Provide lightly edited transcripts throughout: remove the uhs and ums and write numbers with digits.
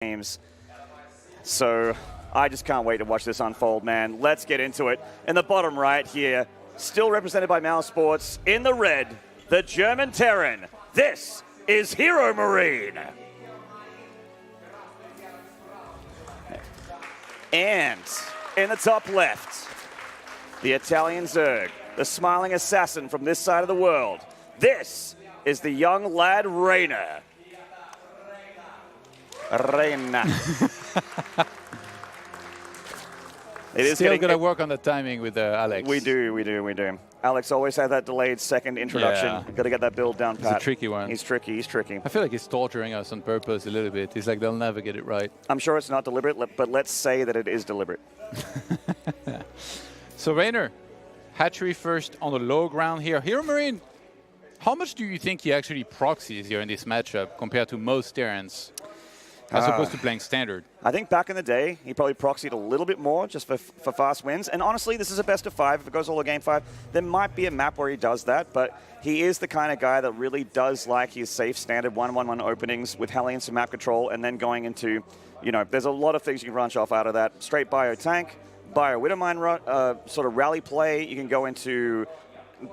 games. So I just can't wait to watch this unfold, man. Let's get into it. In the bottom right here, still represented by Mouse Sports, in the red, the German Terran. This is HeroMarine. And in the top left, the Italian Zerg, the smiling assassin from this side of the world. This is the young lad Reynor. It is still going to work on the timing with Alex. We do. Alex always had that delayed second introduction. Yeah. Got to get that build down pat. It's a tricky one. He's tricky. I feel like he's torturing us on purpose a little bit. He's like, they'll never get it right. I'm sure it's not deliberate, but let's say that it is deliberate. So Reynor, hatchery first on the low ground here. HeroMarine, how much do you think he actually proxies here in this matchup compared to most Terrans? As opposed to playing standard. I think back in the day, he probably proxied a little bit more just for fast wins. And honestly, this is a best of 5. If it goes all to game 5, there might be a map where he does that. But he is the kind of guy that really does like his safe standard 1-1-1 openings with Hellions and map control, and then going into, you know, there's a lot of things you can branch off out of that. Straight bio tank, bio Widowmine sort of rally play. You can go into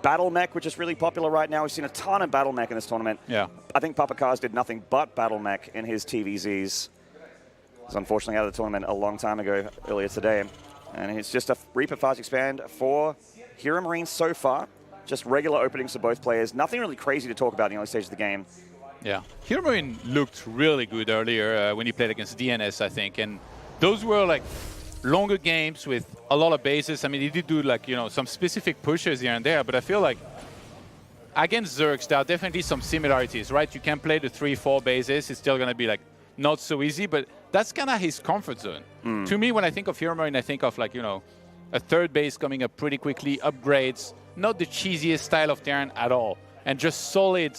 Battle Mech, which is really popular right now. We've seen a ton of Battle Mech in this tournament. Yeah. I think Papa Cars did nothing but Battle Mech in his TVZs. He's unfortunately out of the tournament a long time ago, earlier today. And it's just a Reaper Fast Expand for HeroMarine so far. Just regular openings for both players. Nothing really crazy to talk about in the early stage of the game. Yeah. HeroMarine looked really good earlier when he played against DNS, I think. And those were like longer games with a lot of bases. I mean, he did do like, you know, some specific pushes here and there, but I feel like against Zergs, there are definitely some similarities, right? You can play the 3-4 bases. It's still going to be like not so easy, but that's kind of his comfort zone. To me, when I think of HeroMarine, I think of like, you know, a third base coming up pretty quickly, upgrades, not the cheesiest style of Terran at all, and just solid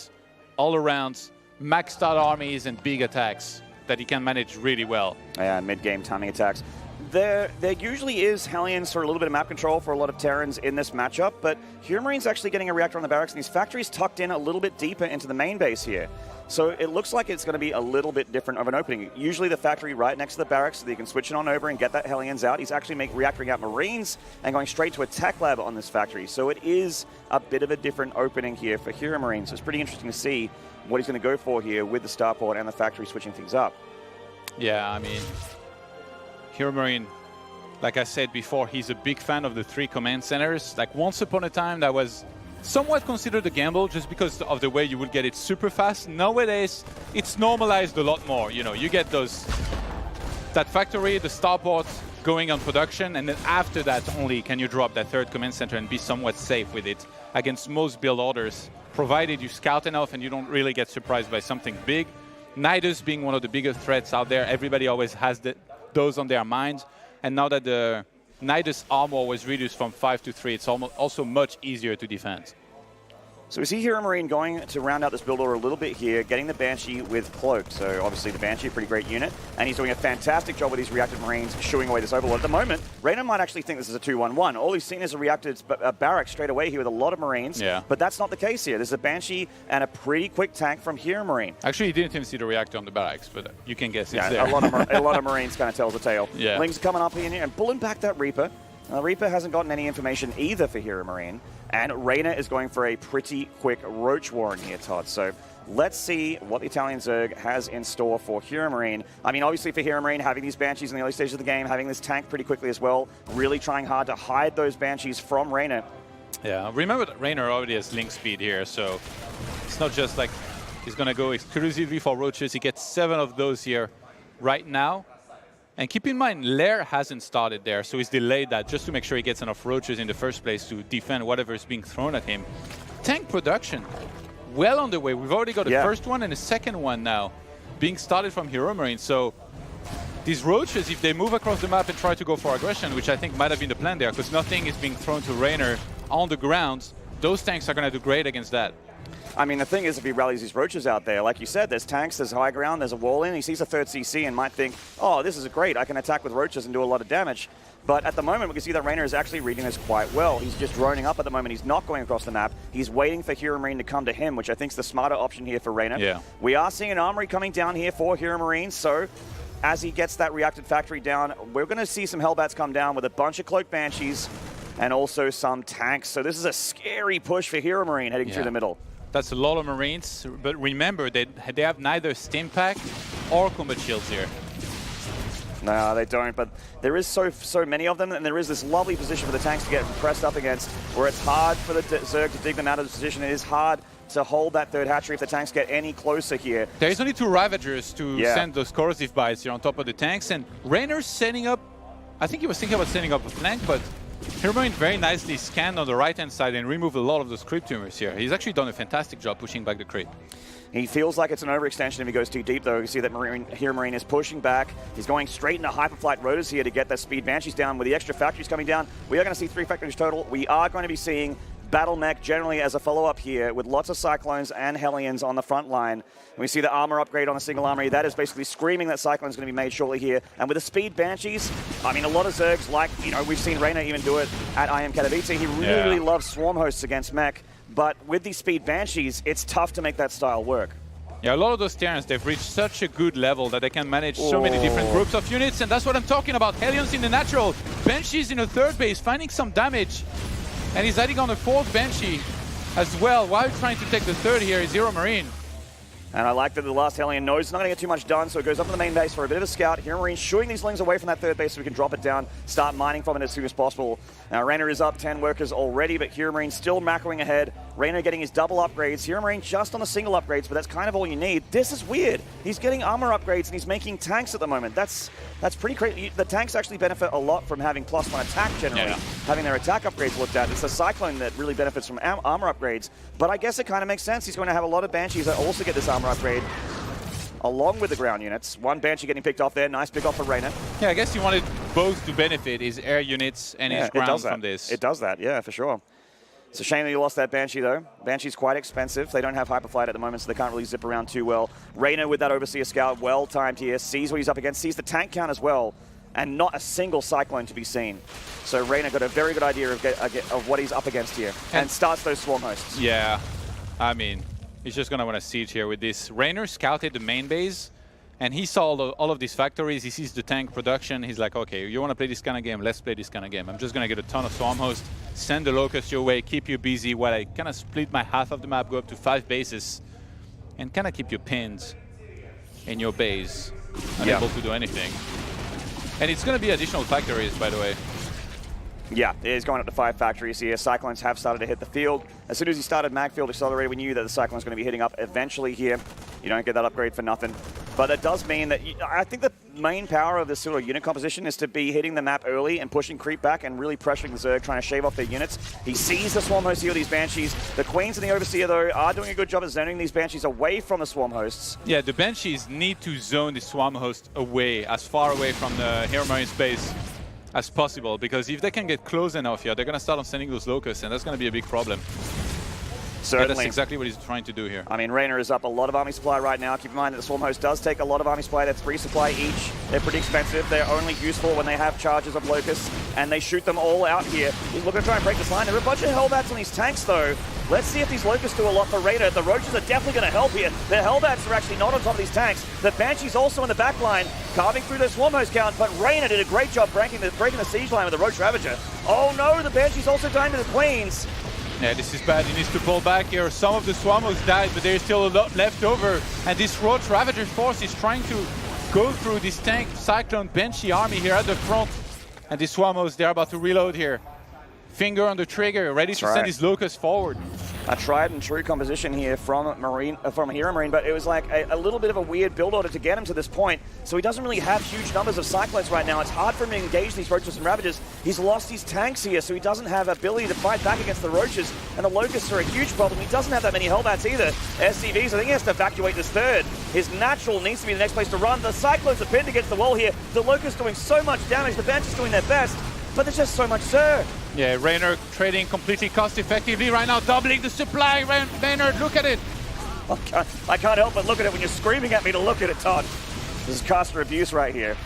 all around, maxed out armies and big attacks that he can manage really well. Yeah, mid-game timing attacks. There usually is Hellions for a little bit of map control for a lot of Terrans in this matchup, but HeroMarine's actually getting a reactor on the barracks, and his factory's tucked in a little bit deeper into the main base here. So it looks like it's going to be a little bit different of an opening. Usually the factory right next to the barracks, so that you can switch it on over and get that Hellions out. He's actually reactoring out Marines and going straight to a tech lab on this factory. So it is a bit of a different opening here for HeroMarine. So it's pretty interesting to see what he's going to go for here with the starport and the factory switching things up. Yeah, I mean, HeroMarine, like I said before, he's a big fan of the 3 command centers. Like once upon a time, that was somewhat considered a gamble just because of the way you would get it super fast. Nowadays, it's normalized a lot more. You know, you get that factory, the starport going on production, and then after that only can you drop that 3rd command center and be somewhat safe with it against most build orders, provided you scout enough and you don't really get surprised by something big. Nidus being one of the biggest threats out there, everybody always has those on their minds. And now that the Nidus armor was reduced from 5 to 3, it's also much easier to defend. So we see HeroMarine going to round out this build order a little bit here, getting the Banshee with Cloak. So obviously the Banshee, a pretty great unit, and he's doing a fantastic job with these reactive Marines shooing away this Overlord. At the moment, Reynor might actually think this is a 2-1-1. All he's seen is a reacted barrack straight away here with a lot of Marines, but that's not the case here. There's a Banshee and a pretty quick tank from HeroMarine. Actually, he didn't even see the reactor on the barracks, but you can guess it's there. A lot of Marines kind of tells the tale. Yeah. Lings coming up here and pulling back that Reaper. Reaper hasn't gotten any information either for HeroMarine, and Reynor is going for a pretty quick Roach Warren here, Todd. So let's see what the Italian Zerg has in store for HeroMarine. I mean, obviously for HeroMarine, having these Banshees in the early stages of the game, having this tank pretty quickly as well, really trying hard to hide those Banshees from Reynor. Yeah, remember that Reynor already has link speed here, so it's not just like he's going to go exclusively for Roaches. He gets 7 of those here right now. And keep in mind, Lair hasn't started there, so he's delayed that just to make sure he gets enough Roaches in the first place to defend whatever is being thrown at him. Tank production, well on the way. We've already got the first one and the second one now being started from HeroMarine. So these Roaches, if they move across the map and try to go for aggression, which I think might have been the plan there, because nothing is being thrown to Reynor on the ground, those tanks are going to do great against that. I mean, the thing is, if he rallies these Roaches out there, like you said, there's tanks, there's high ground, there's a wall in, he sees a 3rd CC and might think, oh, this is great, I can attack with Roaches and do a lot of damage. But at the moment, we can see that Reynor is actually reading this quite well. He's just droning up at the moment. He's not going across the map. He's waiting for HeroMarine to come to him, which I think is the smarter option here for Reynor. Yeah. We are seeing an armory coming down here for HeroMarine, so as he gets that reacted factory down, we're going to see some Hellbats come down with a bunch of Cloaked Banshees and also some tanks. So this is a scary push for HeroMarine heading through the middle. That's a lot of Marines, but remember, they have neither Stim Pack or Combat Shields here. No, they don't, but there is so many of them, and there is this lovely position for the tanks to get pressed up against, where it's hard for the Zerg to dig them out of the position. It is hard to hold that third hatchery if the tanks get any closer here. There's only 2 Ravagers to send those corrosive bites here on top of the tanks, and Reynor's setting up, I think he was thinking about setting up a flank, but HeroMarine very nicely scanned on the right-hand side and removed a lot of those creep tumors here. He's actually done a fantastic job pushing back the creep. He feels like it's an overextension if he goes too deep, though. You see that HeroMarine is pushing back. He's going straight into Hyperflight Rotors here to get the Speed Banshees down. With the extra factories coming down, we are going to see 3 factories total. We are going to be seeing Battle Mech generally as a follow-up here, with lots of Cyclones and Hellions on the front line. And we see the armor upgrade on a single armory. That is basically screaming that Cyclone's going to be made shortly here. And with the Speed Banshees, I mean, a lot of Zergs, like, you know, we've seen Reynor even do it at I Am Katowice. He really loves Swarm Hosts against Mech. But with these Speed Banshees, it's tough to make that style work. Yeah, a lot of those Terrans, they've reached such a good level that they can manage so many different groups of units, and that's what I'm talking about. Hellions in the natural, Banshees in the third base, finding some damage. And he's adding on a 4th Banshee as well, while trying to take the 3rd here is HeroMarine. And I like that the last Hellion knows it's not going to get too much done, so it goes up to the main base for a bit of a scout. HeroMarine shooing these Lings away from that 3rd base so we can drop it down, start mining from it as soon as possible. Now, Reynor is up 10 workers already, but HeroMarine still macroing ahead. Reynor getting his double upgrades. HeroMarine just on the single upgrades, but that's kind of all you need. This is weird. He's getting armor upgrades and he's making tanks at the moment. That's pretty crazy. The tanks actually benefit a lot from having +1 attack generally, having their attack upgrades looked at. It's the Cyclone that really benefits from armor upgrades, but I guess it kind of makes sense. He's going to have a lot of Banshees that also get this armor upgrade, along with the ground units. 1 Banshee getting picked off there. Nice pick off for Reynor. Yeah, I guess he wanted both to benefit, his air units and his ground from this. It does that, yeah, for sure. It's a shame that you lost that Banshee, though. Banshee's quite expensive. They don't have Hyperflight at the moment, so they can't really zip around too well. Reynor with that Overseer Scout, well-timed here. Sees what he's up against, sees the tank count as well, and not a single Cyclone to be seen. So Reynor got a very good idea of what he's up against here, and starts those Swarm Hosts. Yeah, I mean, he's just going to want to siege here with this. Reynor scouted the main base, and he saw all of these factories. He sees the tank production. He's like, okay, you want to play this kind of game? Let's play this kind of game. I'm just going to get a ton of Swarm Hosts, send the Locust your way, keep you busy while I kind of split my half of the map, go up to 5 bases, and kind of keep you pinned in your base, unable to do anything. And it's going to be additional factories, by the way. Yeah, it is going up to 5 factories here. Cyclones have started to hit the field. As soon as he started Magfield Accelerator, we knew that the Cyclone's going to be hitting up eventually here. You don't get that upgrade for nothing. But that does mean that, I think the main power of this sort of unit composition is to be hitting the map early and pushing creep back and really pressuring the Zerg, trying to shave off their units. He sees the Swarm Hosts here, these Banshees. The Queens and the Overseer, though, are doing a good job of zoning these Banshees away from the Swarm Hosts. Yeah, the Banshees need to zone the Swarm Host away, as far away from the HeroMarine space as possible, because if they can get close enough here, they're going to start on sending those Locusts, and that's going to be a big problem. Certainly. Yeah, that's exactly what he's trying to do here. I mean, Reynor is up a lot of army supply right now. Keep in mind that the Swarm Host does take a lot of army supply. That's 3 supply each. They're pretty expensive. They're only useful when they have charges of Locusts, and they shoot them all out here. He's looking to try and break this line. There are a bunch of Hellbats on these tanks, though. Let's see if these Locusts do a lot for Reynor. The Roaches are definitely going to help here. The Hellbats are actually not on top of these tanks. The Banshee's also in the back line, carving through their Swarm Host count, but Reynor did a great job breaking the siege line with the Roach Ravager. Oh no, the Banshee's also dying to the Queens. Yeah, this is bad. He needs to pull back here. Some of the Swarm Hosts died, but there's still a lot left over. And this Roach Ravager force is trying to go through this tank Cyclone Banshee army here at the front. And these Swarm Hosts, they're about to reload here. Finger on the trigger, ready to send his Locusts forward. A tried and true composition here from HeroMarine, but it was like a little bit of a weird build order to get him to this point. So he doesn't really have huge numbers of Cyclones right now. It's hard for him to engage these Roaches and Ravagers. He's lost his tanks here, so he doesn't have ability to fight back against the Roaches, and the Locusts are a huge problem. He doesn't have that many Hellbats either. SCVs, I think he has to evacuate this third. His natural needs to be the next place to run. The Cyclones are pinned against the wall here. The Locusts doing so much damage. The Banshees doing their best, but there's just so much Zerg. Yeah, Reynor trading completely cost-effectively right now, doubling the supply. Reynor, look at it. I can't help but look at it when you're screaming at me to look at it, Todd. This is caster abuse right here.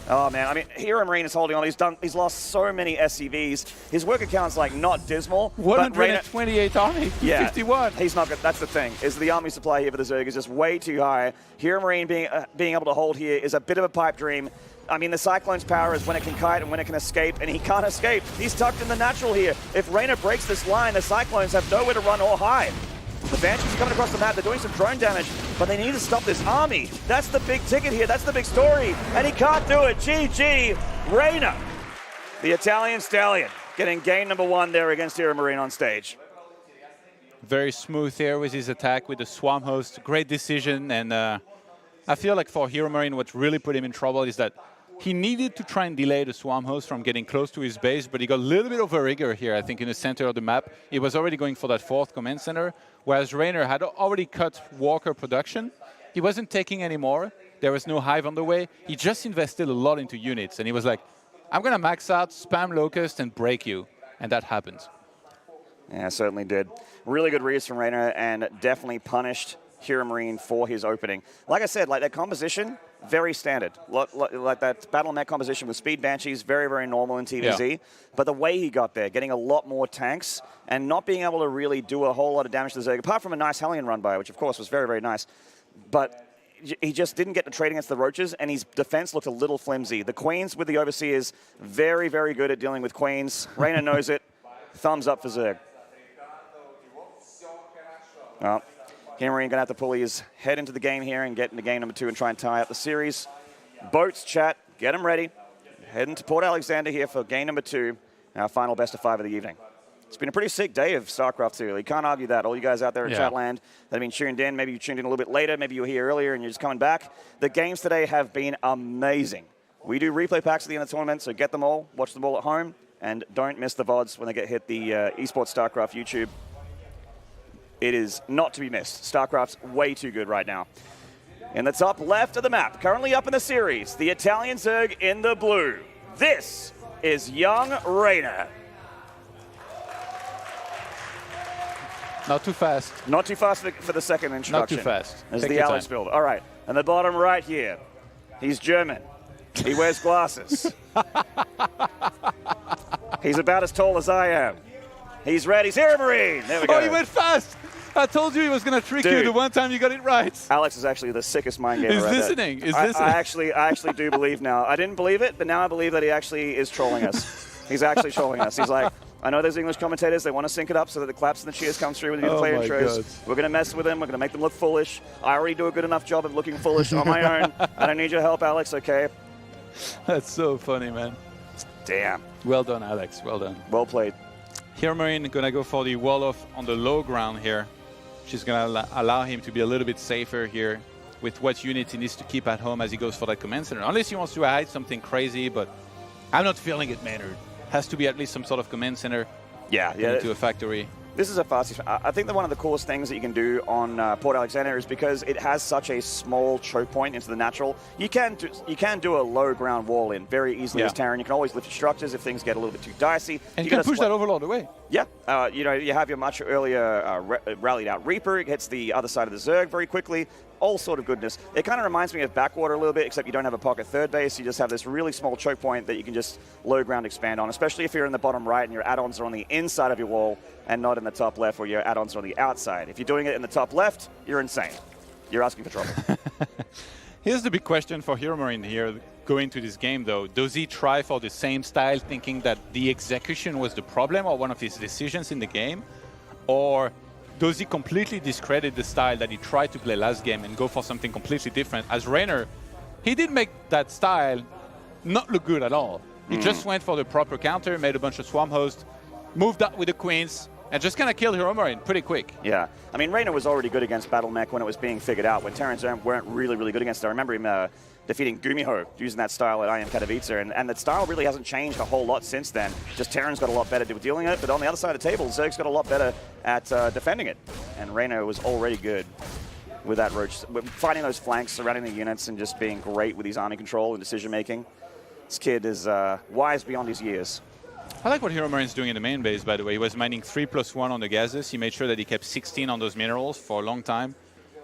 Oh man, I mean, HeroMarine is holding on. He's lost so many SCVs. His work account's like not dismal. 128 army, yeah, 51. He's not good. That's the thing. Is the army supply here for the Zerg is just way too high. HeroMarine being able to hold here is a bit of a pipe dream. I mean, the Cyclone's power is when it can kite and when it can escape, and he can't escape. He's tucked in the natural here. If Reynor breaks this line, the Cyclones have nowhere to run or hide. The Banshees are coming across the map. They're doing some drone damage, but they need to stop this army. That's the big ticket here. That's the big story, and he can't do it. GG, Reynor, the Italian stallion, getting game number 1 there against HeroMarine on stage. Very smooth here with his attack with the Swarm Host. Great decision, and I feel like for HeroMarine, what really put him in trouble is that he needed to try and delay the Swarm Host from getting close to his base, but he got a little bit overeager here, I think, in the center of the map. He was already going for that 4th command center, whereas Reynor had already cut Walker production. He wasn't taking any more. There was no hive on the way. He just invested a lot into units, and he was like, I'm going to max out, spam Locust, and break you. And that happened. Yeah, certainly did. Really good reads from Reynor, and definitely punished HeroMarine for his opening. Like I said, like that composition, very standard. Like that battle mech composition with Speed Banshees, very, very normal in TVZ. Yeah. But the way he got there, getting a lot more tanks and not being able to really do a whole lot of damage to the Zerg, apart from a nice Hellion run by, which of course was very, very nice. But he just didn't get the trade against the Roaches, and his defense looked a little flimsy. The Queens with the Overseers, very, very good at dealing with Queens. Reynor knows it. Thumbs up for Zerg. Well, HeroMarine going to have to pull his head into the game here and get into game number 2 and try and tie up the series. Boats, chat, get them ready. Heading to Port Alexander here for game number 2, our final best of 5 of the evening. It's been a pretty sick day of Starcraft 2. You can't argue that. All you guys out there in Chatland that have been tuned in, maybe you tuned in a little bit later, maybe you were here earlier and you're just coming back. The games today have been amazing. We do replay packs at the end of the tournament, so get them all, watch them all at home, and don't miss the VODs when they get hit the Esports Starcraft YouTube. It is not to be missed. Starcraft's way too good right now. In the top left of the map, currently up in the series, the Italian Zerg in the blue. This is young Reynor. Not too fast. Not too fast for the second introduction. Not too fast. This is the Alex build. All right. And the bottom right here, he's German. He wears glasses. He's about as tall as I am. He's ready. He's HeroMarine. There we go. Oh, he went fast. I told you he was going to trick you the one time you got it right. Alex is actually the sickest mind gamer. He's listening. He's listening. I actually do believe now. I didn't believe it, but now I believe that he actually is trolling us. He's actually trolling us. He's like, I know there's English commentators. They want to sync it up so that the claps and the cheers come through when you do the player intros. God. We're going to mess with them. We're going to make them look foolish. I already do a good enough job of looking foolish on my own. I don't need your help, Alex, okay? That's so funny, man. Damn. Well done, Alex. Well done. Well played. HeroMarine going to go for the wall off on the low ground here. She's going to allow him to be a little bit safer here with what units he needs to keep at home as he goes for that command center. Unless he wants to hide something crazy, but I'm not feeling it, Maynard. Has to be at least some sort of command center. Yeah. Into a factory. This is a fast. I think that one of the coolest things that you can do on Port Alexander is because it has such a small choke point into the natural. You can do a low ground wall in very easily as Terran. You can always lift your structures if things get a little bit too dicey. And you can push that Overlord away. Yeah. You have your much earlier rallied out Reaper. It hits the other side of the Zerg very quickly. All sort of goodness. It kind of reminds me of Backwater a little bit, except you don't have a pocket third base. You just have this really small choke point that you can just low ground expand on, especially if you're in the bottom right and your add-ons are on the inside of your wall and not in the top left where your add-ons are on the outside. If you're doing it in the top left, you're insane. You're asking for trouble. Here's the big question for HeroMarine here going to this game, though. Does he try for the same style, thinking that the execution was the problem or one of his decisions in the game? Or does he completely discredit the style that he tried to play last game and go for something completely different? As Reynor, he did make that style not look good at all. He just went for the proper counter, made a bunch of Swarm Hosts, moved up with the Queens, and just kind of killed HeroMarine pretty quick. Yeah. I mean, Reynor was already good against Battle Mech when it was being figured out. When Terrans weren't really, really good against it. I remember him defeating Gumiho using that style at I Am Katowice, and that style really hasn't changed a whole lot since then. Just Terran's got a lot better at dealing with it, but on the other side of the table, Zerg's got a lot better at defending it. And Reynor was already good with that Roach, fighting those flanks, surrounding the units, and just being great with his army control and decision-making. This kid is wise beyond his years. I like what HeroMarine's doing in the main base, by the way. He was mining 3+1 on the gases. He made sure that he kept 16 on those minerals for a long time.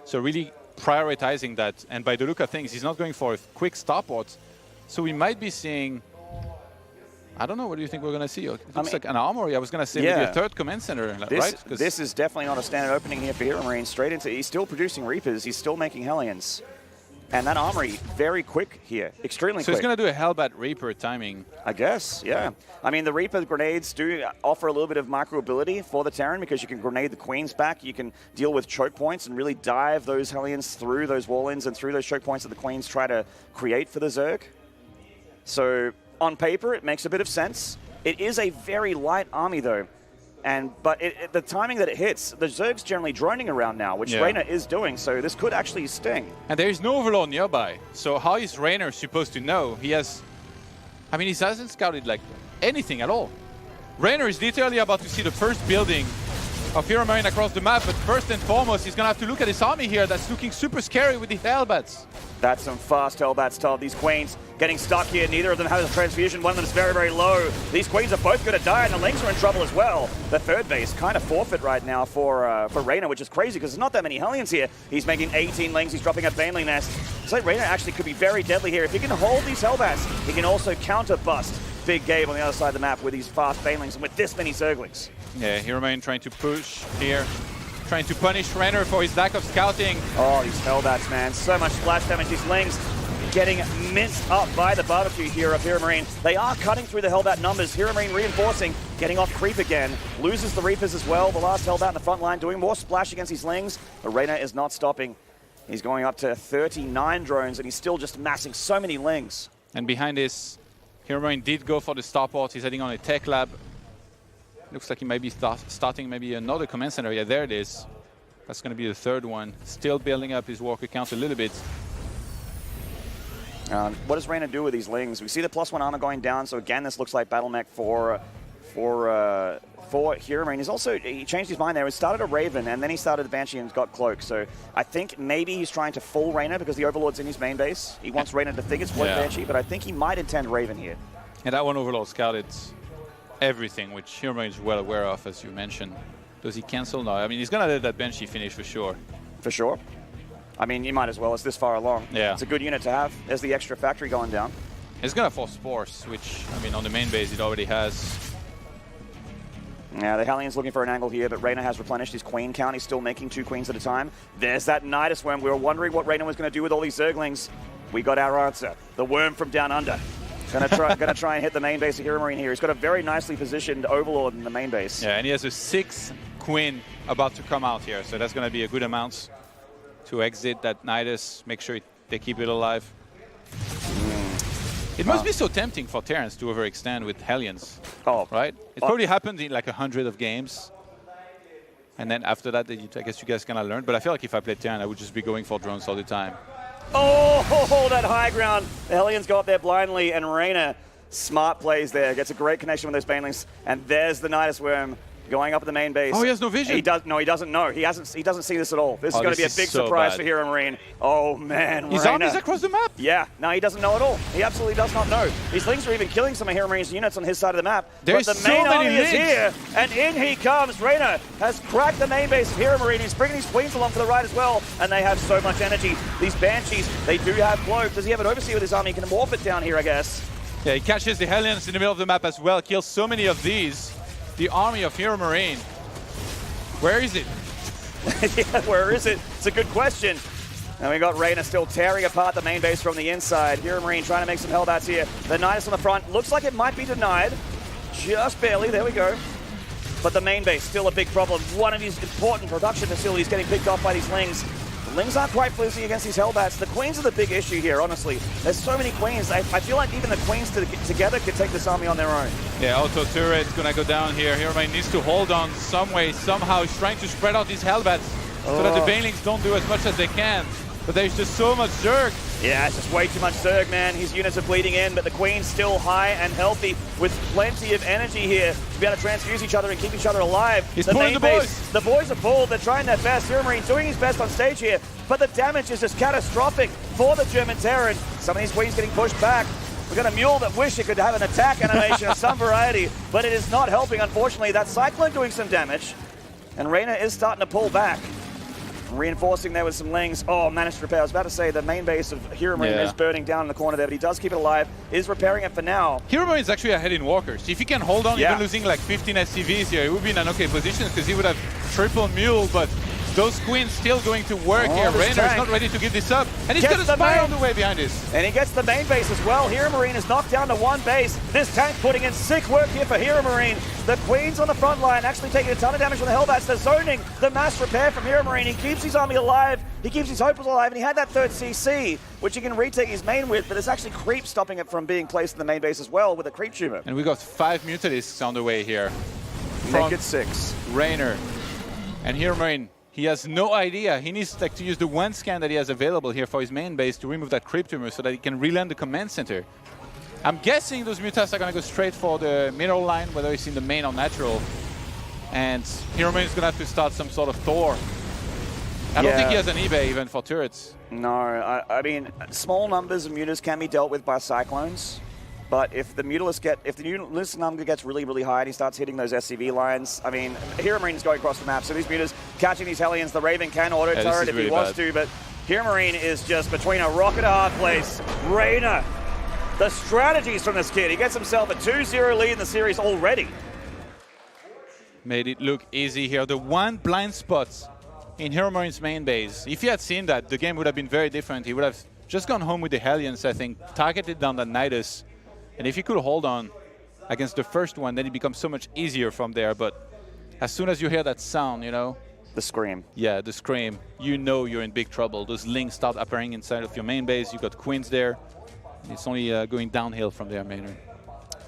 So really prioritizing that. And by the look of things, he's not going for a quick stopwatch, So we might be seeing, I don't know, what do you think we're going to see? It looks like an armory. I was going to say maybe a third command center, right? This is definitely not a standard opening here for HeroMarine. Straight into, he's still producing Reapers, he's still making Hellions. And that armory, very quick here, extremely quick. So he's going to do a Hellbat Reaper timing. I guess, yeah. I mean, the Reaper grenades do offer a little bit of micro ability for the Terran because you can grenade the Queens back, you can deal with choke points and really dive those Hellions through those wall-ins and through those choke points that the Queens try to create for the Zerg. So on paper, it makes a bit of sense. It is a very light army, though. But the timing that it hits, the Zerg's generally droning around now, which Reynor is doing, so this could actually sting. And there is no Overlord nearby. So how is Reynor supposed to know? He hasn't scouted like anything at all. Reynor is literally about to see the first building of HeroMarine across the map, but first and foremost, he's going to have to look at his army here that's looking super scary with the Hellbats. That's some fast Hellbats, Todd. These Queens getting stuck here. Neither of them has a transfusion. One of them is very, very low. These Queens are both going to die, and the Lings are in trouble as well. The third base kind of forfeit right now for Reynor, which is crazy because there's not that many Hellions here. He's making 18 Lings. He's dropping a Baneling Nest. So Reynor actually could be very deadly here. If he can hold these Hellbats, he can also counter-bust Big Gabe on the other side of the map with these fast Banelings and with this many Zerglings. Yeah, HeroMarine trying to push here. Trying to punish Reynor for his lack of scouting. Oh, these Hellbats, man. So much splash damage. These Lings getting minced up by the barbecue here of HeroMarine. They are cutting through the Hellbat numbers. HeroMarine reinforcing, getting off creep again. Loses the Reapers as well. The last Hellbat in the front line doing more splash against these Lings. But Reynor is not stopping. He's going up to 39 drones, and he's still just massing so many Lings. And behind this, HeroMarine did go for the starport. He's heading on a tech lab. Looks like he might be starting maybe another command center. Yeah, there it is. That's going to be the third one. Still building up his walker count a little bit. What does Reynor do with these Lings? We see the +1 armor going down, so again, this looks like battle mech for HeroMarine. He changed his mind there. He started a Raven, and then he started the Banshee and got Cloak. So I think maybe he's trying to fool Reynor because the Overlord's in his main base. He wants Reynor to think it's Cloak Banshee, but I think he might intend Raven here. And that one Overlord scouted everything, which HeroMarine is well aware of, as you mentioned. Does he cancel? No. I mean, he's going to let that Banshee finish for sure. For sure. I mean, you might as well. It's this far along. Yeah. It's a good unit to have. There's the extra factory going down. He's going to force Spores, which, I mean, on the main base, it already has. Yeah, the Hellions looking for an angle here, but Reynor has replenished his Queen count. He's still making 2 Queens at a time. There's that Nidus Worm. We were wondering what Reynor was going to do with all these Zerglings. We got our answer. The Worm from down under. Gonna try and hit the main base of HeroMarine here. He's got a very nicely positioned Overlord in the main base. Yeah, and he has a 6th Queen about to come out here, so that's going to be a good amount to exit that Nidus, make sure they keep it alive. It must be so tempting for Terrans to overextend with Hellions, right? It probably happened in like 100 of games. And then after that, I guess you guys kind of learn. But I feel like if I played Terran, I would just be going for drones all the time. Oh, that high ground. The Hellions go up there blindly, and Reynor, smart plays there. Gets a great connection with those Banelings. And there's the Nidus Worm going up at the main base. Oh, he has no vision. He doesn't know. He doesn't see this at all. This is going to be a big surprise for HeroMarine. Oh, man, His army's across the map? Yeah, no, he doesn't know at all. He absolutely does not know. These Lings are even killing some of HeroMarine's units on his side of the map. There's but the main so many army Lings. is here, and in he comes. Reynor has cracked the main base of HeroMarine. He's bringing his Queens along for the ride as well, and they have so much energy. These Banshees, they do have Cloak. Does he have an Overseer with his army? He can morph it down here, I guess. Yeah, he catches the Hellions in the middle of the map as well, kills so many of these. The army of HeroMarine. Where is it? Yeah, where is it? It's a good question. And we got Reynor still tearing apart the main base from the inside. HeroMarine trying to make some Hellbats here. The Nidus on the front. Looks like it might be denied. Just barely. There we go. But the main base, still a big problem. One of these important production facilities getting picked off by these Lings. The Lings aren't quite flimsy against these Hellbats. The Queens are the big issue here, honestly. There's so many Queens. I feel like even the Queens together could take this army on their own. Yeah, auto turret's gonna go down here. HeroMarine needs to hold on some way, somehow. He's trying to spread out these Hellbats so that the Banelings don't do as much as they can. But there's just so much Zerg. Yeah, it's just way too much Zerg, man. His units are bleeding in, but the Queen's still high and healthy with plenty of energy here to be able to transfuse each other and keep each other alive. He's pulling the boys. The boys are pulled. They're trying their best. HeroMarine doing his best on stage here, but the damage is just catastrophic for the German Terran. Some of these Queens getting pushed back. We've got a mule that wish it could have an attack animation of some variety, but it is not helping, unfortunately. That Cyclone doing some damage, and Reynor is starting to pull back. Reinforcing there with some Lings. Oh, managed to repair. I was about to say the main base of HeroMarine is burning down in the corner there, but he does keep it alive. Is repairing it for now. HeroMarine is actually ahead in walkers. If he can hold on, even losing like 15 SCVs here, he would be in an okay position because he would have triple mule, but those queens still going to work here. Reynor is not ready to give this up, and he's got a spy on the way behind this. And he gets the main base as well. HeroMarine is knocked down to one base. This tank putting in sick work here for HeroMarine. The queens on the front line actually taking a ton of damage from the Hellbats. They're zoning the mass repair from HeroMarine. He keeps his army alive. He keeps his hopers alive, and he had that third CC, which he can retake his main with, but there's actually creep stopping it from being placed in the main base as well with a creep tumor. And we got 5 Mutalisks on the way here. Make it 6. Reynor. And HeroMarine, he has no idea. He needs like to use the one scan that he has available here for his main base to remove that creep tumor so that he can reland the command center. I'm guessing those Mutas are going to go straight for the mineral line, whether it's in the main or natural. And HeroMarine is going to have to start some sort of Thor. I don't think he has an eBay even for turrets. No, I mean, small numbers of mutas can be dealt with by cyclones. But if the Mutalisk number gets really, really high and he starts hitting those SCV lines, I mean, HeroMarine is going across the map. So these mutas catching these Hellions, the Raven can auto turret if he wants to, but HeroMarine is just between a rock and a hard place. Reynor, the strategies from this kid. He gets himself a 2-0 lead in the series already. Made it look easy here. The one blind spot in HeroMarine's main base. If he had seen that, the game would have been very different. He would have just gone home with the Hellions, I think, targeted down the Nidus. And if he could hold on against the first one, then it becomes so much easier from there. But as soon as you hear that sound, you know. The scream. Yeah, the scream. You know you're in big trouble. Those links start appearing inside of your main base. You got queens there. It's only going downhill from there, Maynard.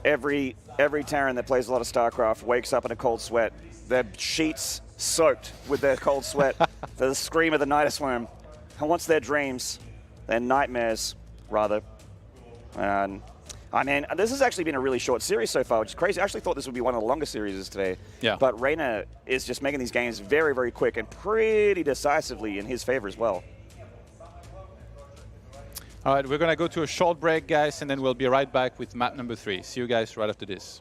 Every Terran that plays a lot of StarCraft wakes up in a cold sweat. Their sheets soaked with their cold sweat. The scream of the Nidus worm. And what's their dreams? Their nightmares, rather. And I mean, this has actually been a really short series so far, which is crazy. I actually thought this would be one of the longer series today. Yeah. But Reynor is just making these games very, very quick and pretty decisively in his favor as well. All right, we're going to go to a short break, guys, and then we'll be right back with map number 3. See you guys right after this.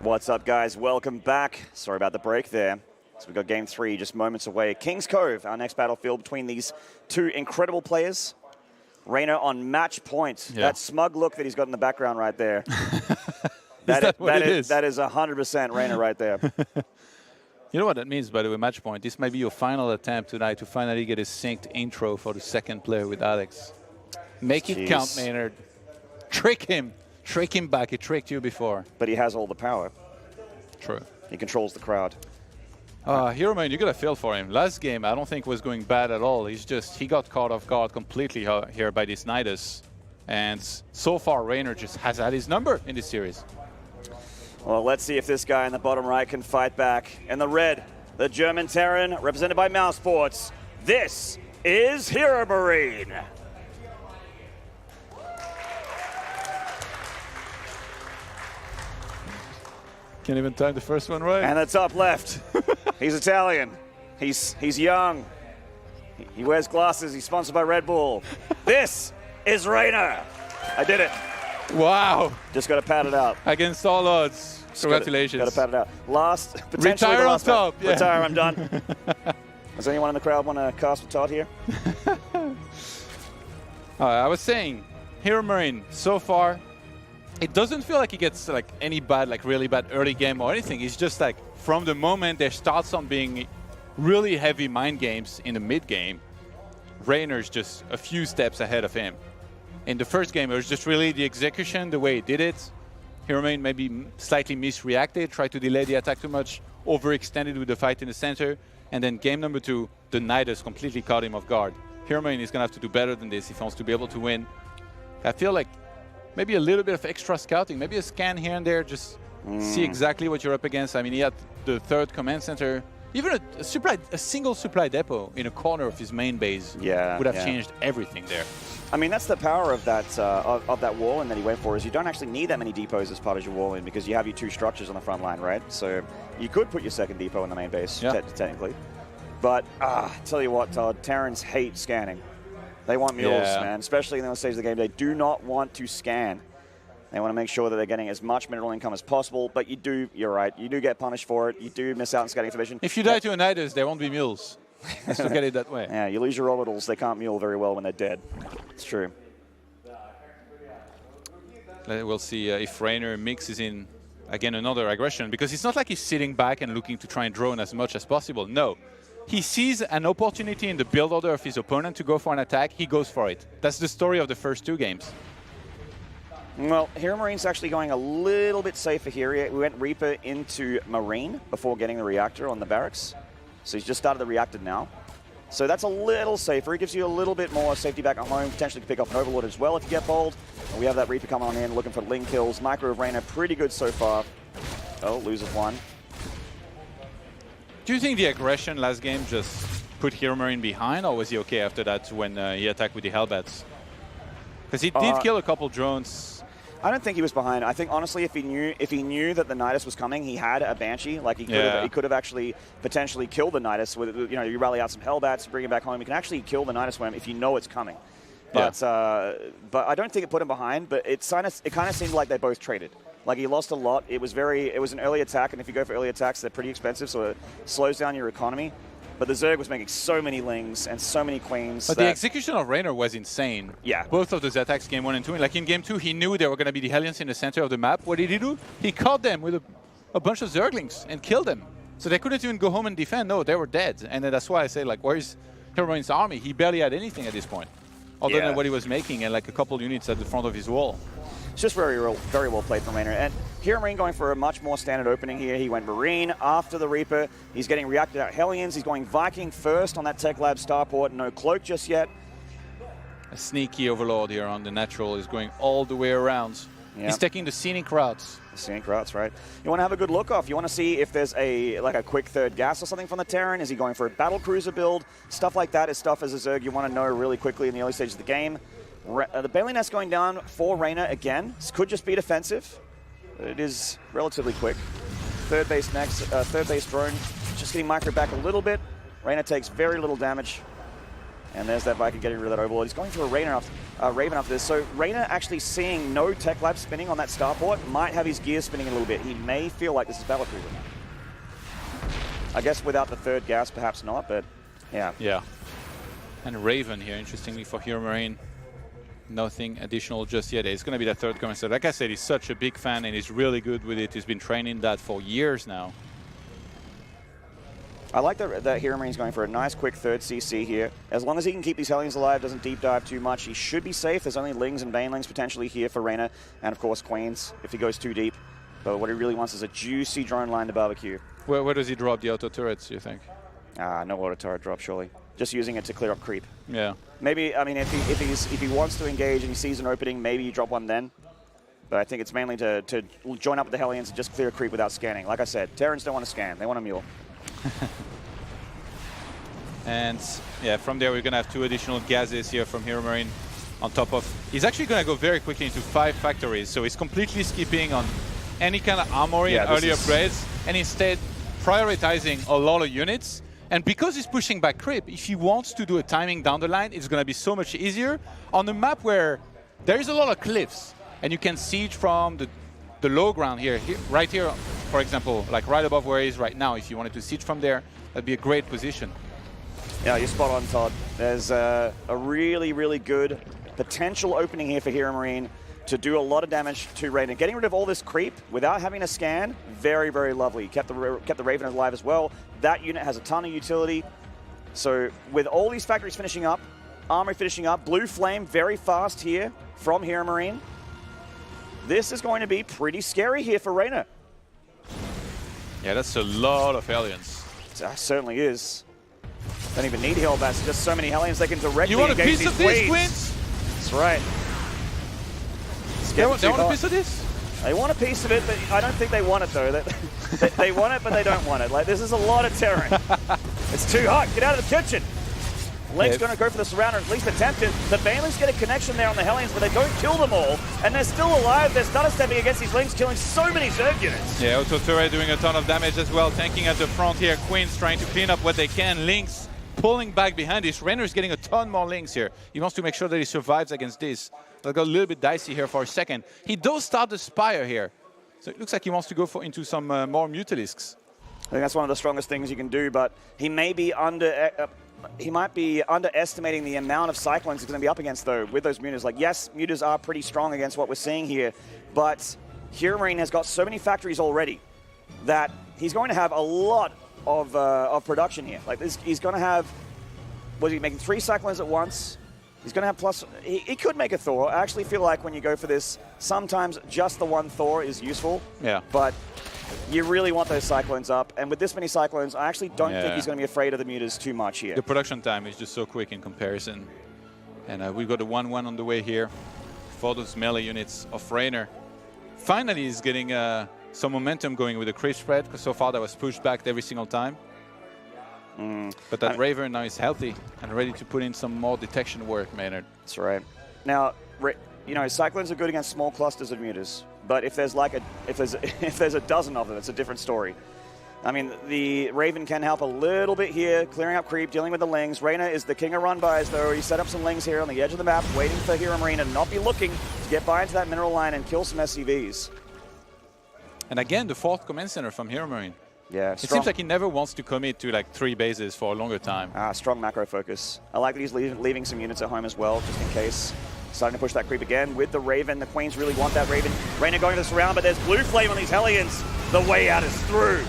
What's up, guys? Welcome back. Sorry about the break there. So we've got Game 3 just moments away. Kings Cove, our next battlefield between these two incredible players. Reynor on match point. Yeah. That smug look that he's got in the background right there. That is 100% Reynor right there. You know what that means, by the way, match point? This might be your final attempt tonight to finally get a synced intro for the second player with Alex. Make it count, Maynard. Trick him. Trick him back. He tricked you before. But he has all the power. True. He controls the crowd. HeroMarine, you got to feel for him. Last game, I don't think was going bad at all. He got caught off guard completely here by this Nidus. And so far, Reynor just has had his number in this series. Well, let's see if this guy in the bottom right can fight back. In the red, the German Terran, represented by Mousesports. This is HeroMarine. Can't even time the first one right. And the top left, he's Italian. He's young. He wears glasses. He's sponsored by Red Bull. This is Reynor. I did it. Wow. Just got to pat it out. Against all odds. Congratulations. Got to pat it out. Last, potentially retire the last on top. Yeah. Retire, I'm done. Does anyone in the crowd want to cast with Todd here? I was saying, HeroMarine, so far, it doesn't feel like he gets like any bad, like really bad early game or anything. It's just like from the moment there starts on being really heavy mind games in the mid game, Reynor's just a few steps ahead of him. In the first game, it was just really the execution, the way he did it. HeroMarine maybe slightly misreacted, tried to delay the attack too much, overextended with the fight in the center. And then game number 2, the Nidus completely caught him off guard. HeroMarine is going to have to do better than this if he wants to be able to win. I feel like maybe a little bit of extra scouting, maybe a scan here and there, just see exactly what you're up against. I mean, he had the 3rd command center, even a single supply depot in a corner of his main base would have changed everything there. I mean, that's the power of that wall in that he went for, is you don't actually need that many depots as part of your wall in, because you have your 2 structures on the front line, right? So you could put your 2nd depot in the main base, technically. But tell you what, Todd, Terrans hate scanning. They want mules, man, especially in those stages of the game. They do not want to scan. They want to make sure that they're getting as much mineral income as possible, but you're right, you do get punished for it. You do miss out on scanning information. If you die to a Nidus, there won't be mules. Let's look at it that way. Yeah, you lose your orbitals, they can't mule very well when they're dead. It's true. We'll see if Reynor mixes in, again, another aggression, because it's not like he's sitting back and looking to try and drone as much as possible. No. He sees an opportunity in the build order of his opponent to go for an attack, he goes for it. That's the story of the first 2 games. Well, HeroMarine's actually going a little bit safer here. We went Reaper into Marine before getting the reactor on the barracks. So he's just started the reactor now. So that's a little safer. It gives you a little bit more safety back at home. Potentially can pick up an Overlord as well if you get bold. And we have that Reaper coming on in, looking for Ling kills. Micro of Reynor, pretty good so far. Oh, loses 1. Do you think the aggression last game just put HeroMarine behind, or was he okay after that when he attacked with the Hellbats? Because he did kill a couple drones. I don't think he was behind. I think honestly, if he knew that the Nidus was coming, he had a Banshee. Like he could have actually potentially killed the Nidus with, you know, you rally out some Hellbats, bring it back home. You can actually kill the Nidus worm if you know it's coming. But I don't think it put him behind. But it kind of seemed like they both traded. Like he lost a lot. It was an early attack, and if you go for early attacks, they're pretty expensive, so it slows down your economy. But the Zerg was making so many Lings and so many Queens. But the execution of Reynor was insane. Yeah. Both of those attacks, game 1 and 2. Like in game 2, he knew there were going to be the Hellions in the center of the map. What did he do? He caught them with a bunch of Zerglings and killed them. So they couldn't even go home and defend. No, they were dead. And then that's why I say, like, where's HeroMarine's army? He barely had anything at this point, other than what he was making and like a couple units at the front of his wall. It's just very well played from Reynor. And HeroMarine going for a much more standard opening here. He went Marine after the Reaper. He's getting reacted out Hellions. He's going Viking first on that Tech Lab starport. No cloak just yet. A sneaky Overlord here on the natural is going all the way around. Yeah. He's taking the scenic routes. The scenic routes, right. You want to have a good look off. You want to see if there's a quick 3rd gas or something from the Terran. Is he going for a battle cruiser build? Stuff like that is stuff as a Zerg you want to know really quickly in the early stages of the game. The Bailey Nest going down for Reynor again. This could just be defensive. It is relatively quick. 3rd base next. 3rd base drone just getting micro back a little bit. Reynor takes very little damage. And there's that Viking getting rid of that Overlord. He's going for a Raven after this. So Reynor actually seeing no Tech Lab spinning on that starport might have his gears spinning a little bit. He may feel like this is battle proven. I guess without the third gas, perhaps not, but yeah. Yeah. And Raven here, interestingly, for HeroMarine. Nothing additional just yet. It's going to be the third comment. So like I said, he's such a big fan and he's really good with it. He's been training that for years now. I like that HeroMarine's going for a nice quick third CC here. As long as he can keep these Hellions alive, doesn't deep dive too much, he should be safe. There's only Lings and Banelings potentially here for Reynor, and of course Queens if he goes too deep. But what he really wants is a juicy drone line to barbecue. Where does he drop the auto turrets, you think? No auto turret drop, surely. Just using it to clear up creep. Yeah. Maybe, I mean, if he wants to engage and he sees an opening, maybe you drop one then. But I think it's mainly to join up with the Hellions and just clear creep without scanning. Like I said, Terrans don't want to scan, they want a mule. And yeah, from there we're going to have 2 additional gases here from HeroMarine on top of... He's actually going to go very quickly into 5 factories, so he's completely skipping on any kind of armory and early upgrades, and instead prioritizing a lot of units. And because he's pushing back creep, if he wants to do a timing down the line, it's going to be so much easier on a map where there is a lot of cliffs, and you can siege from the low ground here, right here, for example, like right above where he is right now. If you wanted to siege from there, that'd be a great position. Yeah, you're spot on, Todd. There's a really, really good potential opening here for HeroMarine to do a lot of damage to Reynor. Getting rid of all this creep without having a scan, very, very lovely. Kept the Raven alive as well. That unit has a ton of utility. So with all these factories finishing up, armory finishing up, Blue Flame very fast here from HeroMarine. This is going to be pretty scary here for Reynor. Yeah, that's a lot of Hellions. It certainly is. Don't even need Hellbats, just so many Hellions they can directly engage. You want a piece of this, Queens? That's right. They want a piece of this? They want a piece of it, but I don't think they want it, though. They want it, but they don't want it. Like, this is a lot of terrain. It's too hot. Get out of the kitchen. Link's going to go for the surround, or at least attempt it. The Banelings get a connection there on the Hellions, but they don't kill them all. And they're still alive. They're stutter stepping against these Lings, killing so many Zerg units. Yeah, Auto Turret doing a ton of damage as well. Tanking at the front here. Queens trying to clean up what they can. Lynx pulling back behind this. Reynor is getting a ton more Lynx here. He wants to make sure that he survives against this. They'll go a little bit dicey here for a second. He does start the Spire here. So it looks like he wants to go into some more Mutalisks. I think that's one of the strongest things you can do, but he may be he might be underestimating the amount of Cyclones he's going to be up against, though, with those Mutas. Like, yes, Mutas are pretty strong against what we're seeing here, but HeroMarine has got so many factories already that he's going to have a lot of production here. Like, he's going to have, was he making 3 Cyclones at once? He's going to have plus, he could make a Thor. I actually feel like when you go for this, sometimes just the one Thor is useful. Yeah. But you really want those Cyclones up. And with this many Cyclones, I actually don't think he's going to be afraid of the Mutas too much here. The production time is just so quick in comparison. And we've got a 1-1 on the way here for those melee units of Reynor. Finally, he's getting some momentum going with the creep spread, because so far that was pushed back every single time. But that Raven now is healthy and ready to put in some more detection work, Maynard. That's right. Now, you know, Cyclones are good against small clusters of Mutas, but if there's like if there's a dozen of them, it's a different story. I mean, the Raven can help a little bit here, clearing up creep, dealing with the Lings. Reynor is the king of run-bys, though. He set up some Lings here on the edge of the map, waiting for HeroMarine to not be looking to get by into that mineral line and kill some SCVs. And again, the 4th command center from HeroMarine. Yeah, it seems like he never wants to commit to like 3 bases for a longer time. Strong macro focus. I like that he's leaving some units at home as well, just in case. Starting to push that creep again with the Raven. The Queens really want that Raven. Reynor going to surround, but there's Blue Flame on these Hellions. The way out is through.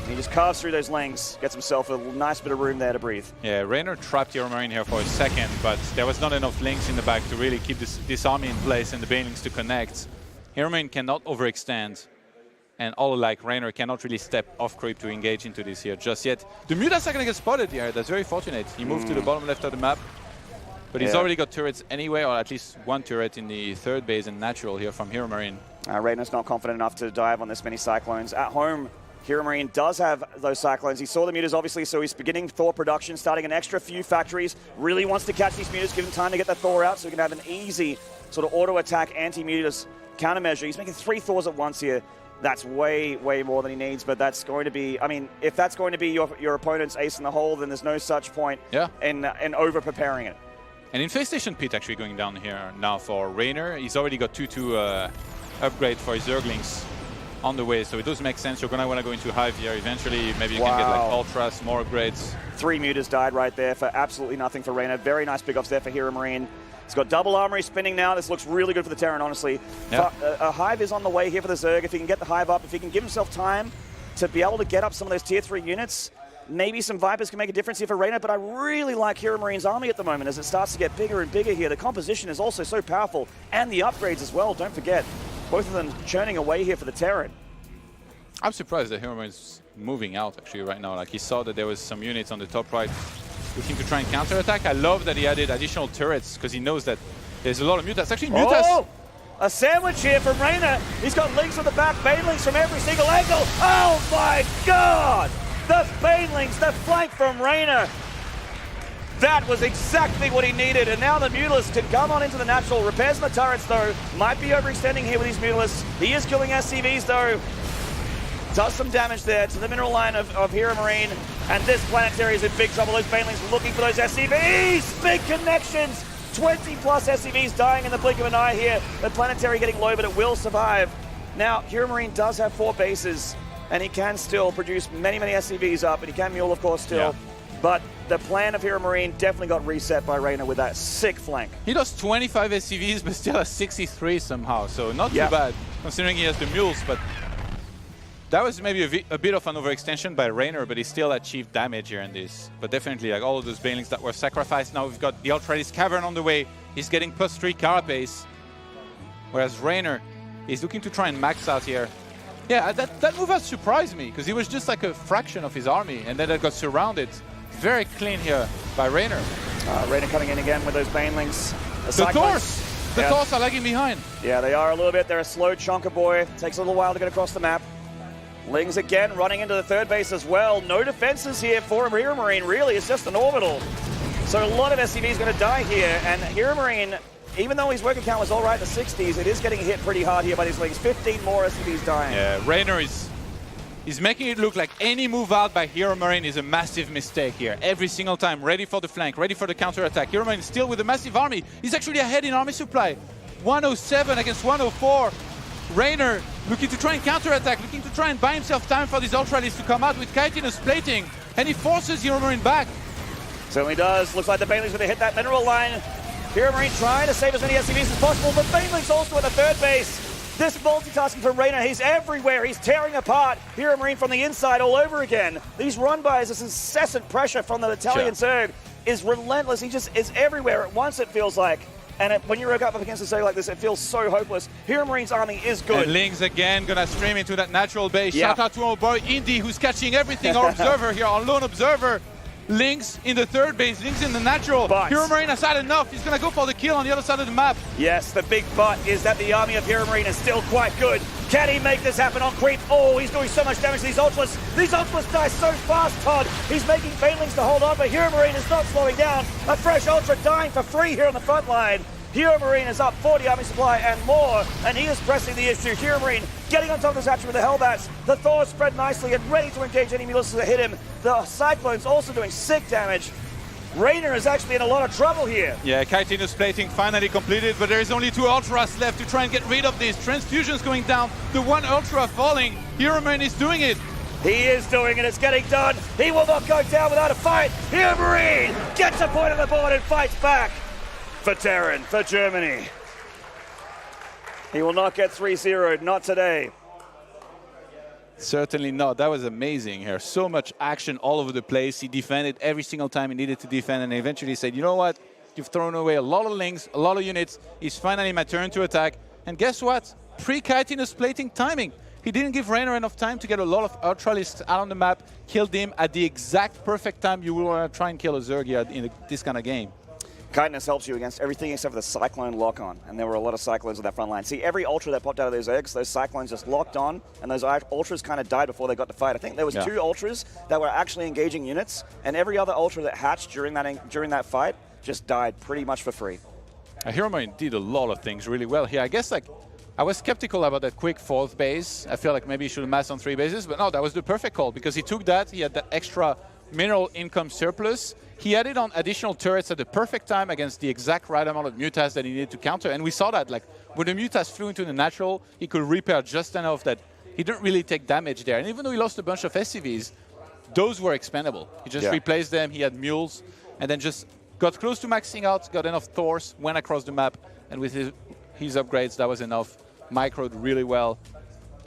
And he just carves through those Lings, gets himself a nice bit of room there to breathe. Yeah, Reynor trapped HeroMarine here for a second, but there was not enough Lings in the back to really keep this army in place and the Banelings to connect. HeroMarine cannot overextend. And all like Reynor cannot really step off creep to engage into this here just yet. The Mutas are going to get spotted here. That's very fortunate. He moved to the bottom left of the map. But he's already got turrets anyway, or at least 1 turret in the 3rd base and natural here from HeroMarine. Reynor's not confident enough to dive on this many Cyclones. At home, HeroMarine does have those Cyclones. He saw the Mutas, obviously, so he's beginning Thor production, starting an extra few factories. Really wants to catch these Mutas, give him time to get that Thor out so he can have an easy sort of auto-attack anti-Mutas countermeasure. He's making 3 Thors at once here. That's way, way more than he needs, but that's going to be, I mean, if that's going to be your opponent's ace in the hole, then there's no such point in over-preparing it. And Infestation Pit actually going down here now for Reynor. He's already got 2-2 upgrade for his Zerglings on the way, so it does make sense. You're going to want to go into Hive here eventually. Maybe you can get like Ultras, more upgrades. 3 mutas died right there for absolutely nothing for Reynor. Very nice big ups there for HeroMarine. He's got double armory spinning now. This looks really good for the Terran, honestly. Yeah. A Hive is on the way here for the Zerg. If he can get the Hive up, if he can give himself time to be able to get up some of those tier 3 units, maybe some Vipers can make a difference here for Reynor, but I really like HeroMarine's army at the moment as it starts to get bigger and bigger here. The composition is also so powerful, and the upgrades as well, don't forget. Both of them churning away here for the Terran. I'm surprised that HeroMarine's moving out actually right now. Like he saw that there was some units on the top right looking to try and counterattack. I love that he added additional turrets because he knows that there's a lot of mutas. Actually, mutas! Oh! A sandwich here from Reynor. He's got links from the back, Banelings from every single angle. Oh my God! The Banelings, the flank from Reynor. That was exactly what he needed, and now the Mutalisk can come on into the natural. Repairs the turrets though. Might be overextending here with these Mutalisks. He is killing SCVs though. Does some damage there to the mineral line of HeroMarine, and this planetary is in big trouble. Those Banelings looking for those SCVs. Big connections. 20 plus SCVs dying in the blink of an eye here. The planetary getting low, but it will survive. Now, HeroMarine does have 4 bases, and he can still produce many, many SCVs up, and he can mule, of course, still. Yeah. But the plan of HeroMarine definitely got reset by Reynor with that sick flank. He does 25 SCVs, but still has 63 somehow, so not too bad, considering he has the mules, but that was maybe a bit of an overextension by Reynor, but he still achieved damage here in this. But definitely, like all of those Banelings that were sacrificed, now we've got the Ultralis Cavern on the way. He's getting +3 carapace, whereas Reynor is looking to try and max out here. Yeah, that move has surprised me, because he was just like a fraction of his army, and then it got surrounded. Very clean here by Reynor. Reynor coming in again with those Banelings. The Thors are lagging behind. Yeah, they are a little bit. They're a slow chonker boy. Takes a little while to get across the map. Lings again running into the third base as well. No defenses here for HeroMarine, really. It's just an orbital. So a lot of SCVs going to die here. And HeroMarine, even though his working count was all right in the 60s, it is getting hit pretty hard here by these Lings. 15 more SCVs dying. Yeah, Reynor is making it look like any move out by HeroMarine is a massive mistake here. Every single time, ready for the flank, ready for the counterattack. HeroMarine still with a massive army. He's actually ahead in army supply. 107 against 104. Reynor looking to try and counterattack, looking to try and buy himself time for these Ultralis to come out with chitinous plating, and he forces HeroMarine back. Certainly does. Looks like the Banelings going to hit that mineral line. HeroMarine trying to save as many SCVs as possible, but Banelings also at the third base. This multitasking from Reynor, he's everywhere. He's tearing apart HeroMarine from the inside all over again. These run-bys, this incessant pressure from the Italian Zerg is relentless. He just is everywhere at once, it feels like. And when you rogue up against a Zerg like this, it feels so hopeless. HeroMarine's army is good. And Lings again gonna stream into that natural base. Shout out to our boy Indy, who's catching everything. Our observer here, our lone observer. Lings in the third base, Lings in the natural. HeroMarine has had enough. He's gonna go for the kill on the other side of the map. Yes, the big but is that the army of HeroMarine is still quite good. Can he make this happen on creep? Oh, he's doing so much damage to these Ultras. These Ultras die so fast, Todd. He's making Banelings to hold on, but HeroMarine is not slowing down. A fresh Ultra dying for free here on the front line. HeroMarine is up 40 army supply and more, and he is pressing the issue. HeroMarine getting on top of this action with the Hellbats. The Thors spread nicely and ready to engage any Mutalisks that hit him. The Cyclones also doing sick damage. Reynor is actually in a lot of trouble here. Yeah, chitinous plating finally completed, but there is only 2 Ultras left to try and get rid of this. Transfusions going down, the 1 Ultra falling. HeroMarine is doing it. He is doing it, it's getting done. He will not go down without a fight. HeroMarine gets a point on the board and fights back. For Terran, for Germany. He will not get 3-0'd, not today. Certainly not. That was amazing here. So much action all over the place. He defended every single time he needed to defend, and eventually said, you know what? You've thrown away a lot of Lings, a lot of units. It's finally my turn to attack. And guess what? Pre-chitinous plating timing. He didn't give Reynor enough time to get a lot of Ultralists out on the map, killed him at the exact perfect time you will try and kill a Zergia in this kind of game. Chitinous helps you against everything except for the Cyclone lock-on, and there were a lot of Cyclones on that front line. See, every Ultra that popped out of those eggs, those Cyclones just locked on, and those Ultras kind of died before they got to fight. I think there was 2 Ultras that were actually engaging units, and every other Ultra that hatched during that fight just died pretty much for free. HeroMarine did a lot of things really well here. I guess like I was skeptical about that quick 4th base. I feel like maybe he should have massed on 3 bases, but no, that was the perfect call because he took that. He had that extra mineral income surplus. He added on additional turrets at the perfect time against the exact right amount of mutas that he needed to counter. And we saw that, like, when the mutas flew into the natural, he could repair just enough that he didn't really take damage there. And even though he lost a bunch of SCVs, those were expendable. He just replaced them, he had mules, and then just got close to maxing out, got enough Thors, went across the map, and with his upgrades, that was enough. Microed really well.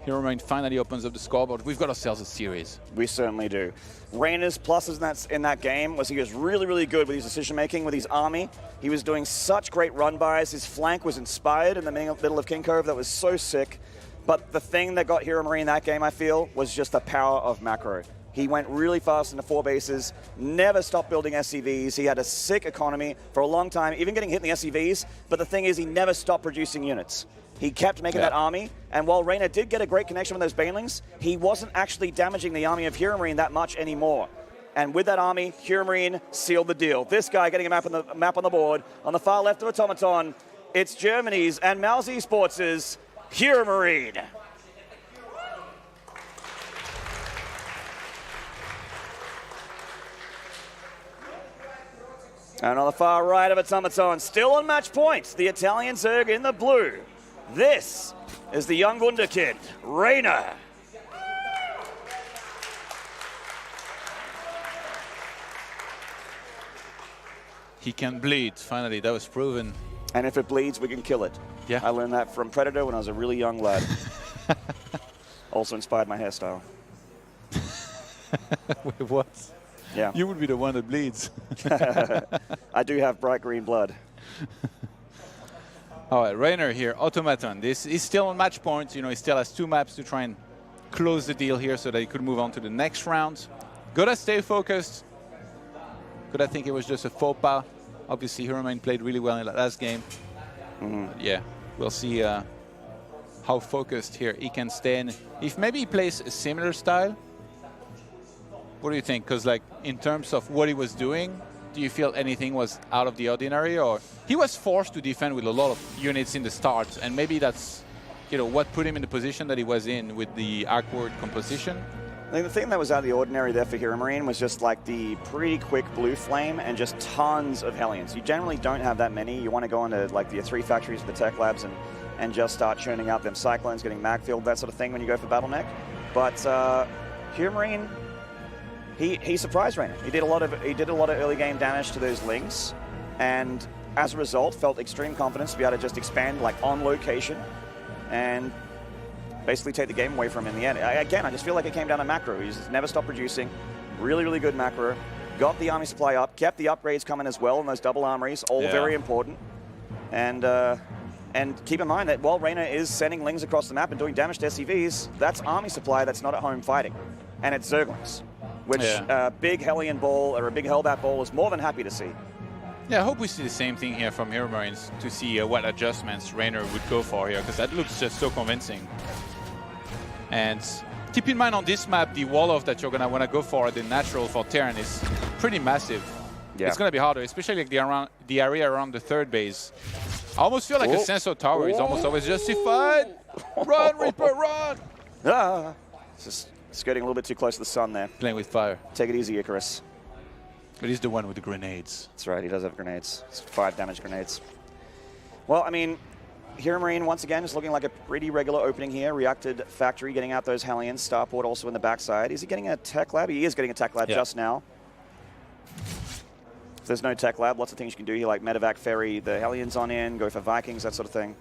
HeroMarine finally opens up the scoreboard. We've got ourselves a series. We certainly do. Reynor's pluses in that game was he was really, really good with his decision-making, with his army. He was doing such great run-bys. His flank was inspired in the middle of King Cove. That was so sick. But the thing that got HeroMarine that game, I feel, was just the power of macro. He went really fast into 4 bases, never stopped building SCVs. He had a sick economy for a long time, even getting hit in the SCVs. But the thing is, he never stopped producing units. He kept making that army, and while Reynor did get a great connection with those banelings, he wasn't actually damaging the army of HeroMarine that much anymore. And with that army, HeroMarine sealed the deal. This guy getting a map on the board. On the far left of Automaton, it's Germany's and Mouse Esports' HeroMarine. And on the far right of Automaton, still on match point, the Italian Zerg in the blue. This is the young wunderkind, Reynor. He can bleed, finally, that was proven. And if it bleeds, we can kill it. Yeah. I learned that from Predator when I was a really young lad. Also inspired my hairstyle. Wait, what? Yeah. You would be the one that bleeds. I do have bright green blood. All right, Reynor here, Automaton. This is still on match point. You know, he still has 2 maps to try and close the deal here so that he could move on to the next round. Gotta stay focused. Could I think it was just a faux pas? Obviously, HeroMarine played really well in that last game. Yeah, we'll see how focused here he can stay. And if maybe he plays a similar style, what do you think? Because, like, in terms of what he was doing, do you feel anything was out of the ordinary, or he was forced to defend with a lot of units in the start, and maybe that's, you know, what put him in the position that he was in with the awkward composition? I think the thing that was out of the ordinary there for HeroMarine was just like the pretty quick blue flame and just tons of Hellions. You generally don't have that many. You want to go into like your 3 factories of the tech labs and just start churning out them cyclones, getting mag filled, that sort of thing when you go for Battleneck. But HeroMarine, he surprised Reynor. He did a lot of early game damage to those lings, and as a result, felt extreme confidence to be able to just expand like on location and basically take the game away from him in the end. Again, I just feel like it came down to macro. He just never stopped producing. Really, really good macro. Got the army supply up, kept the upgrades coming as well, and those double armories, all very important. And keep in mind that while Reynor is sending lings across the map and doing damage to SCVs, that's army supply that's not at home fighting, and it's Zerglings, which a big Hellion ball or a big Hellbat ball is more than happy to see. Yeah, I hope we see the same thing here from HeroMarine to see what adjustments Reynor would go for here, because that looks just so convincing. And keep in mind on this map, the wall-off that you're going to want to go for, the natural for Terran, is pretty massive. Yeah. It's going to be harder, especially like the area around the 3rd base. I almost feel like a sensor tower is almost always justified. Run, Reaper, run! Ah, just skirting a little bit too close to the sun there. Playing with fire. Take it easy, Icarus. But he's the one with the grenades. That's right, he does have grenades. It's 5 damage grenades. Well, I mean, HeroMarine, once again, is looking like a pretty regular opening here. Reacted Factory getting out those Hellions. Starport also in the backside. Is he getting a tech lab? He is getting a tech lab just now. If there's no tech lab, lots of things you can do here, like medevac ferry the Hellions on in, go for Vikings, that sort of thing.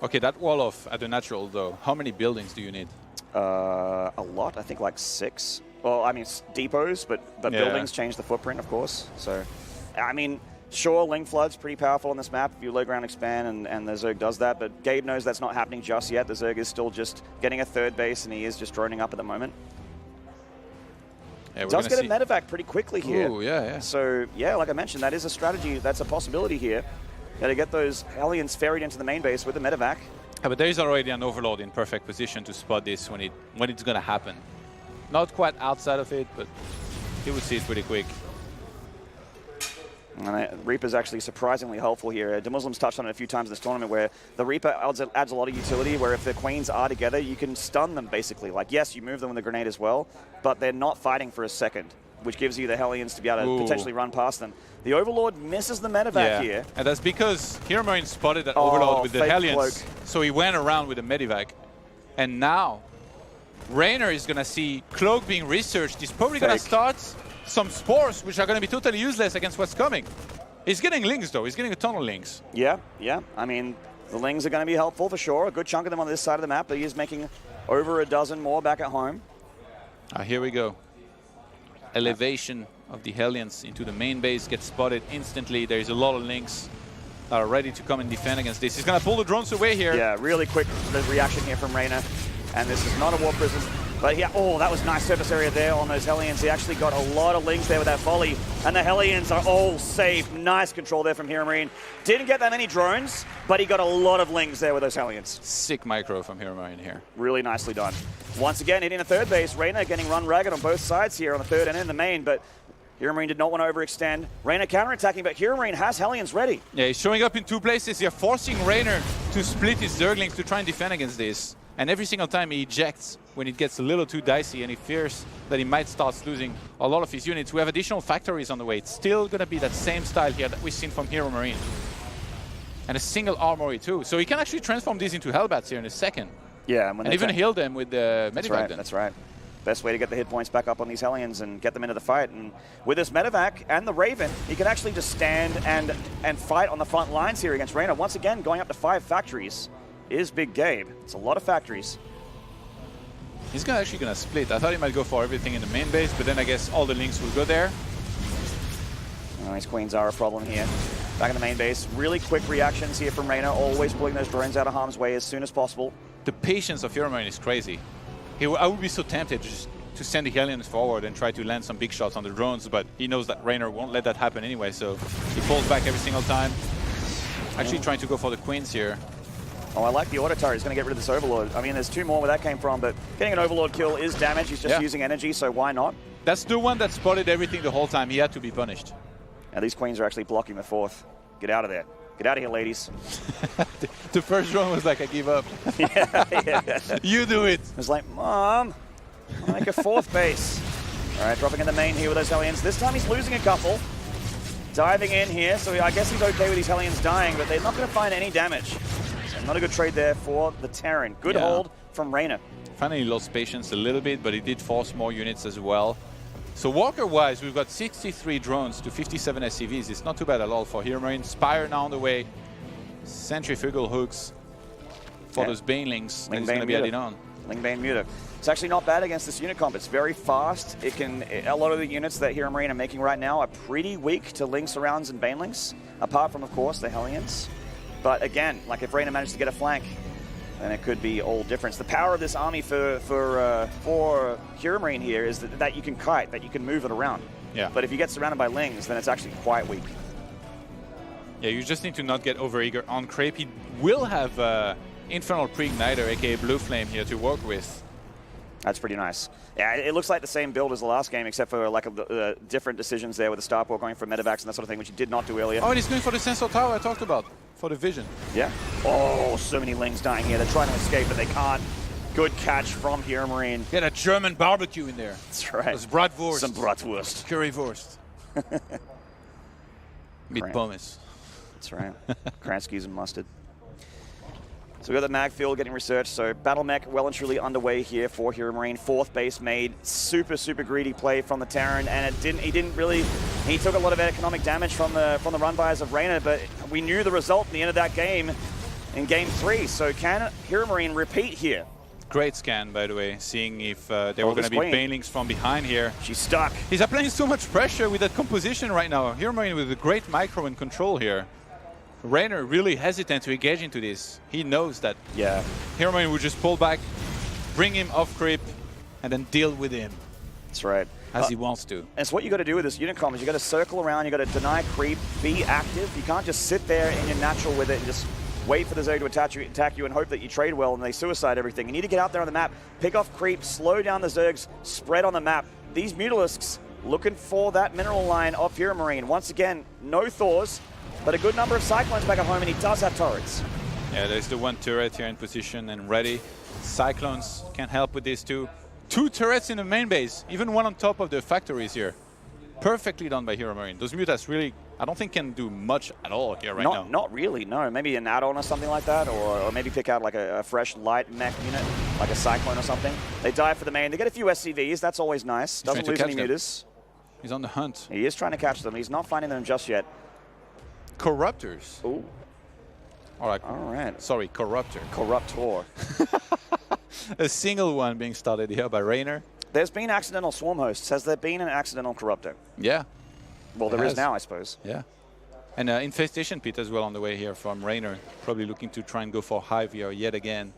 Okay, that wall-off at the natural, though, how many buildings do you need? A lot, I think like 6. Well, I mean, depots, but buildings change the footprint, of course. So, I mean, sure, Ling Flood's pretty powerful on this map if you low ground expand and the Zerg does that, but Gabe knows that's not happening just yet. The Zerg is still just getting a 3rd base, and he is just droning up at the moment. Yeah, does get a medevac pretty quickly here. Ooh, yeah. So, yeah, like I mentioned, that is a strategy. That's a possibility here. To get those Hellions ferried into the main base with the medevac. Yeah, but there is already an Overlord in perfect position to spot this when it's going to happen. Not quite outside of it, but he would see it pretty quick. And Reaper's actually surprisingly helpful here. DeMuslim's touched on it a few times in this tournament where the Reaper adds a lot of utility, where if the Queens are together, you can stun them basically. Like, yes, you move them with a grenade as well, but they're not fighting for a second, which gives you the Hellions to be able to potentially run past them. The Overlord misses the medevac here. And that's because HeroMarine spotted that Overlord with the Hellions, cloak. so he went around with the medivac. And now, Reynor is going to see Cloak being researched. He's probably going to start some spores, which are going to be totally useless against what's coming. He's getting links, though. He's getting a ton of links. Yeah. I mean, the lings are going to be helpful for sure. A good chunk of them on this side of the map, but he is making over a dozen more back at home. Here we go. Elevation of the Hellions into the main base gets spotted instantly. There's a lot of links that are ready to come and defend against this. He's going to pull the drones away here. Yeah, really quick reaction here from Reynor. And this is not a War Prison. But yeah, that was nice surface area there on those Hellions. He actually got a lot of links there with that volley. And the Hellions are all safe. Nice control there from HeroMarine. Didn't get that many drones, but he got a lot of links there with those Hellions. Sick micro from HeroMarine here. Really nicely done. Once again, hitting the third base. Reynor getting run ragged on both sides here on the third and in the main, but HeroMarine did not want to overextend. Reynor counterattacking, but HeroMarine has Hellions ready. Yeah, he's showing up in two places. You're forcing Reynor to split his Zerglings to try and defend against this. And every single time he ejects when it gets a little too dicey and he fears that he might start losing a lot of his units. We have additional factories on the way. It's still going to be that same style here that we've seen from HeroMarine. And a single armory too. So he can actually transform these into Hellbats here in a second. Yeah, and even heal them with the Medivac. That's right. Best way to get the hit points back up on these Hellions and get them into the fight. And with this Medivac and the Raven, he can actually just stand and fight on the front lines here against Reynor. Once again, going up to 5 factories is Big Gabe. It's a lot of factories. He's actually going to split. I thought he might go for everything in the main base, but then I guess all the links will go there. Oh, these Queens are a problem here. Back in the main base. Really quick reactions here from Reynor, always pulling those drones out of harm's way as soon as possible. The patience of HeroMarine is crazy. I would be so tempted just to send the Hellions forward and try to land some big shots on the drones, but he knows that Reynor won't let that happen anyway, so he pulls back every single time. Actually trying to go for the Queens here. Oh, I like the auto turret. He's going to get rid of this Overlord. I mean, there's 2 more where that came from, but getting an Overlord kill is damage. He's just using energy, so why not? That's the one that spotted everything the whole time. He had to be punished. Now these Queens are actually blocking the 4th. Get out of there. Get out of here, ladies. The first drone was like, I give up. Yeah. You do it. It's like, Mom, I'll make a 4th base. All right, dropping in the main here with those Hellions. This time he's losing a couple. Diving in here, so I guess he's okay with these Hellions dying, but they're not going to find any damage. So not a good trade there for the Terran. Good hold from Reynor. Finally lost patience a little bit, but he did force more units as well. So Walker-wise, we've got 63 drones to 57 SCVs. It's not too bad at all for HeroMarine. Spire now on the way. Centrifugal hooks for those Banelings that is going to be added on. Lingbane Muta. It's actually not bad against this unit comp. It's very fast. A lot of the units that HeroMarine are making right now are pretty weak to Ling Surrounds and Banelings, apart from, of course, the Hellions. But again, like if Reynor managed to get a flank, then it could be all difference. The power of this army for HeroMarine here is that you can kite, that you can move it around. Yeah. But if you get surrounded by Lings, then it's actually quite weak. Yeah, you just need to not get overeager on Crepe. He will have Infernal Pre-Igniter, aka Blue Flame, here to work with. That's pretty nice. Yeah, it looks like the same build as the last game, except for like different decisions there with the Starport going for medevacs and that sort of thing, which he did not do earlier. Oh, and he's going for the Sensor Tower I talked about, for the vision. Yeah. Oh, so many Lings dying here. They're trying to escape, but they can't. Good catch from HeroMarine. Get a German barbecue in there. That's right. There's Bratwurst. Some Bratwurst. Currywurst. Mit Pommes. That's right. Kranskis and mustard. So we've got the mag field getting researched. So battle mech well and truly underway here for HeroMarine. 4th base made. Super greedy play from the Terran, and he took a lot of economic damage from the run bys of Reynor, but we knew the result in the end of that game in game 3. So can HeroMarine repeat here? Great scan, by the way, seeing if there were going to be Banelings from behind here. She's stuck. He's applying so much pressure with that composition right now. HeroMarine with a great micro and control here. Reynor really hesitant to engage into this. He knows that HeroMarine would just pull back, bring him off creep, and then deal with him. That's right. As he wants to. And it's what you got to do with this unit comp is you got to circle around, you got to deny creep, be active. You can't just sit there in your natural with it and just wait for the Zerg to attack you and hope that you trade well and they suicide everything. You need to get out there on the map, pick off creep, slow down the Zergs, spread on the map. These Mutalisks looking for that mineral line of HeroMarine. Once again, no Thors, but a good number of Cyclones back at home, and he does have turrets. Yeah, there's the one turret here in position and ready. Cyclones can help with these two. Two turrets in the main base, even one on top of the factories here. Perfectly done by HeroMarine. Those Mutas really, I don't think can do much at all here right now. Not really, no. Maybe an add-on or something like that, or maybe pick out like a fresh light mech unit, like a Cyclone or something. They dive for the main. They get a few SCVs. That's always nice. Doesn't lose any Mutas. He's on the hunt. He is trying to catch them. He's not finding them just yet. Corruptors. Ooh. All right. Sorry, Corruptor. Corruptor. A single one being started here by Reynor. There's been accidental swarm hosts. Has there been an accidental Corruptor? Yeah. Well, there is now, I suppose. Yeah. And Infestation Pit as well on the way here from Reynor. Probably looking to try and go for Hive here yet again.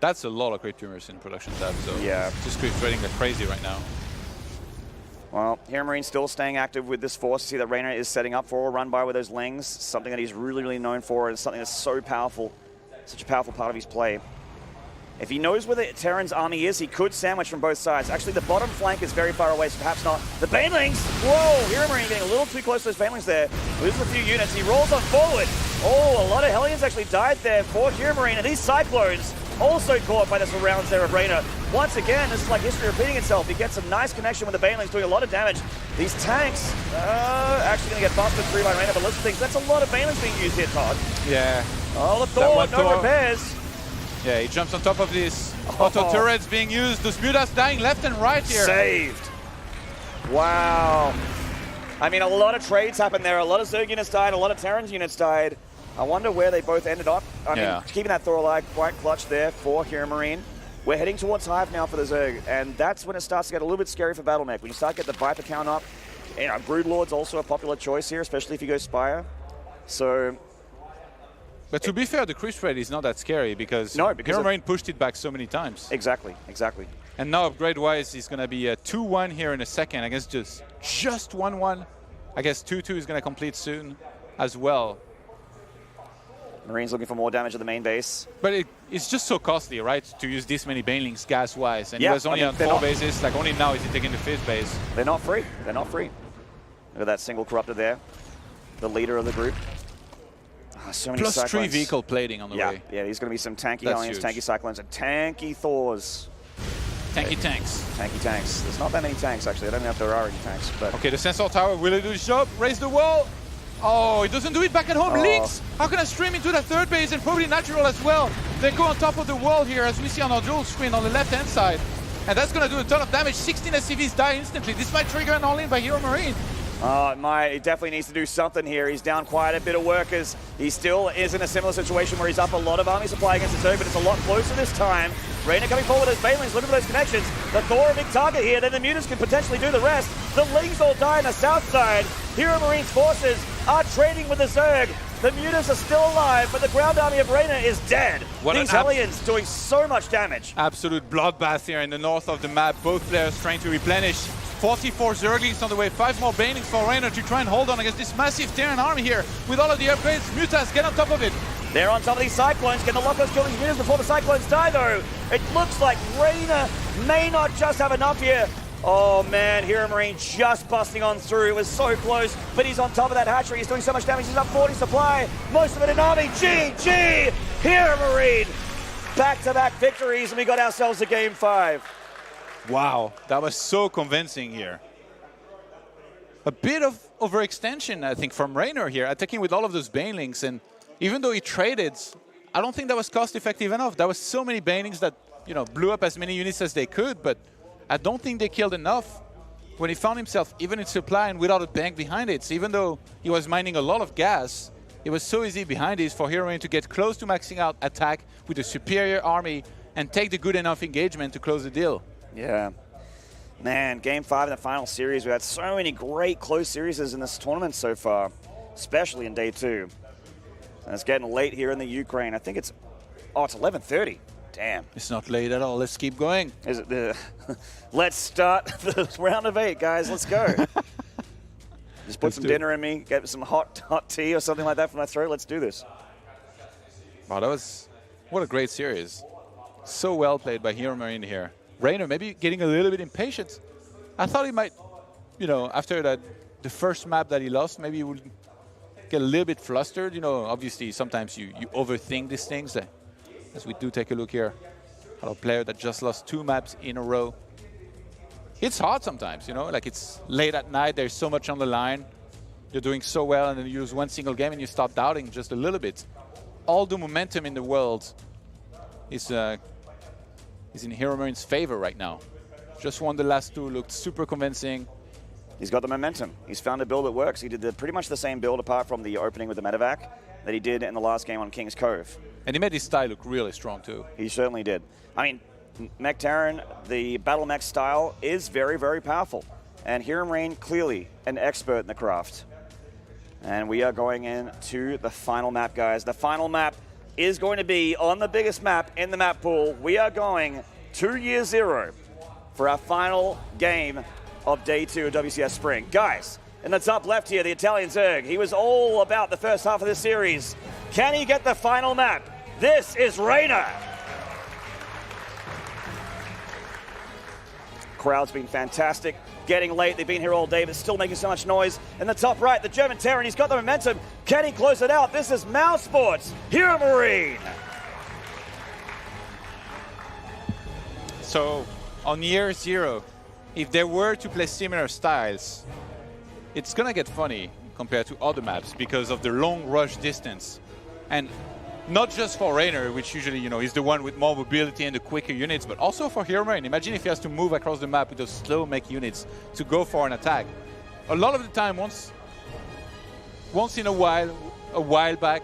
That's a lot of Crypt Tumors in production tab, so yeah. Just Crypt trading like crazy right now. Well, HeroMarine still staying active with this force. See that Reynor is setting up for a run by with those Lings, something that he's really, really known for, and something that's so powerful, such a powerful part of his play. If he knows where the Terran's army is, he could sandwich from both sides. Actually, the bottom flank is very far away, so perhaps not. The Banelings! Whoa! HeroMarine getting a little too close to those Banelings there. Loses a few units. He rolls on forward. Oh, a lot of Hellions actually died there for HeroMarine, and these Cyclones also caught by the surrounds there of Reynor. Once again, this is like history repeating itself. He gets a nice connection with the Banelings, doing a lot of damage. These tanks actually going to get busted through by Reynor, but listen to things. That's a lot of Banelings being used here, Todd. Yeah. Oh, the Thor, no repairs. Yeah, he jumps on top of this. Auto turrets being used. Those Mutas dying left and right here. Saved. Wow. I mean, a lot of trades happened there. A lot of Zerg units died. A lot of Terran's units died. I wonder where they both ended up. I mean, keeping that Thor alive quite clutch there for HeroMarine. We're heading towards Hive now for the Zerg, and that's when it starts to get a little bit scary for Battle Mech. When you start to get the Viper count up, you know, Broodlord's also a popular choice here, especially if you go Spire. So... But to be fair, the Crypt Raid is not that scary because HeroMarine pushed it back so many times. Exactly, exactly. And now upgrade-wise, it's going to be a 2-1 here in a second. I guess just 1-1. I guess 2-2 is going to complete soon as well. Marine's looking for more damage at the main base. But it's just so costly, right, to use this many Banelings gas-wise. And he was only on 4 bases. Like, only now is he taking the 5th base. They're not free. They're not free. Look at that single Corruptor there. The leader of the group. So many Plus Cyclones. 3 vehicle plating on the way. Yeah, there's going to be some tanky Hellions, tanky Cyclones, and tanky Thors. Tanky tanks. Tanky tanks. There's not that many tanks, actually. I don't know if there are any tanks. But okay, the Sensor Tower, will it do his job? Raise the wall. Oh, it doesn't do it back at home. Lynx, how can I stream into the 3rd base and probably natural as well? They go on top of the wall here, as we see on our dual screen on the left-hand side. And that's going to do a ton of damage. 16 SCVs die instantly. This might trigger an all-in by HeroMarine. He definitely needs to do something here. He's down quite a bit of workers. He still is in a similar situation where he's up a lot of army supply against the Zerg, but it's a lot closer this time. Reynor coming forward as Banelings, looking for those connections. The Thor a big target here, then the Mutas can potentially do the rest. The Lings all die on the south side. HeroMarine's forces are trading with the Zerg. The Mutas are still alive, but the ground army of Reynor is dead. These Hellions doing so much damage. Absolute bloodbath here in the north of the map. Both players trying to replenish. 44 Zerglings on the way, 5 more Banelings for Reynor to try and hold on against this massive Terran army here. With all of the upgrades, Mutas get on top of it. They're on top of these Cyclones. Can the Locos kill these Mutas before the Cyclones die, though? It looks like Reynor may not just have enough here. Oh, man, HeroMarine just busting on through. It was so close, but he's on top of that hatchery. He's doing so much damage. He's up 40 supply. Most of it in army. GG! HeroMarine! Back-to-back victories, and we got ourselves a Game 5. Wow, that was so convincing here. A bit of overextension, I think, from Reynor here, attacking with all of those Banelings. And even though he traded, I don't think that was cost-effective enough. There was so many Banelings that, you know, blew up as many units as they could, but I don't think they killed enough when he found himself even in supply and without a bank behind it. So even though he was mining a lot of gas, it was so easy behind it for HeroMarine to get close to maxing out attack with a superior army and take the good enough engagement to close the deal. Yeah. Man, Game 5 in the final series. We've had so many great close series in this tournament so far, especially in day 2. And it's getting late here in the Ukraine. I think it's 11:30. Damn. It's not late at all. Let's keep going. Is it the Let's start the round of 8, guys. Let's go. Just put some dinner in me, get some hot tea or something like that for my throat. Let's do this. Wow, what a great series. So well played by HeroMarine here. Reynor maybe getting a little bit impatient. I thought he might you know, after that, the first map that he lost, maybe he would get a little bit flustered. You know, obviously sometimes you overthink these things. As we do take a look here at a player that just lost 2 maps in a row. It's hard sometimes, you know, like it's late at night, there's so much on the line. You're doing so well, and then you lose one single game and you start doubting just a little bit. All the momentum in the world is in HeroMarine's favor right now. Just won the last 2, looked super convincing. He's got the momentum. He's found a build that works. He did pretty much the same build apart from the opening with the medevac that he did in the last game on King's Cove. And he made his style look really strong too. He certainly did. I mean, Mech Terran, the battle mech style is very, very powerful. And HeroMarine, clearly an expert in the craft. And we are going into the final map, guys. The final map is going to be on the biggest map in the map pool. We are going to Year Zero for our final game of Day 2 of WCS Spring. Guys, in the top left here, the Italian Zerg. He was all about the first half of this series. Can he get the final map? This is Reynor. Crowd's been fantastic. Getting late, they've been here all day, but still making so much noise. In the top right, the German Terran, he's got the momentum. Can he close it out? This is Mouse Sports, HeroMarine. So, on Year Zero, if they were to play similar styles, it's gonna get funny compared to other maps because of the long rush distance. And not just for Reynor, which usually, you know, is the one with more mobility and the quicker units, but also for HeroMarine. Imagine if he has to move across the map with those slow mech units to go for an attack. A lot of the time, once in a while back,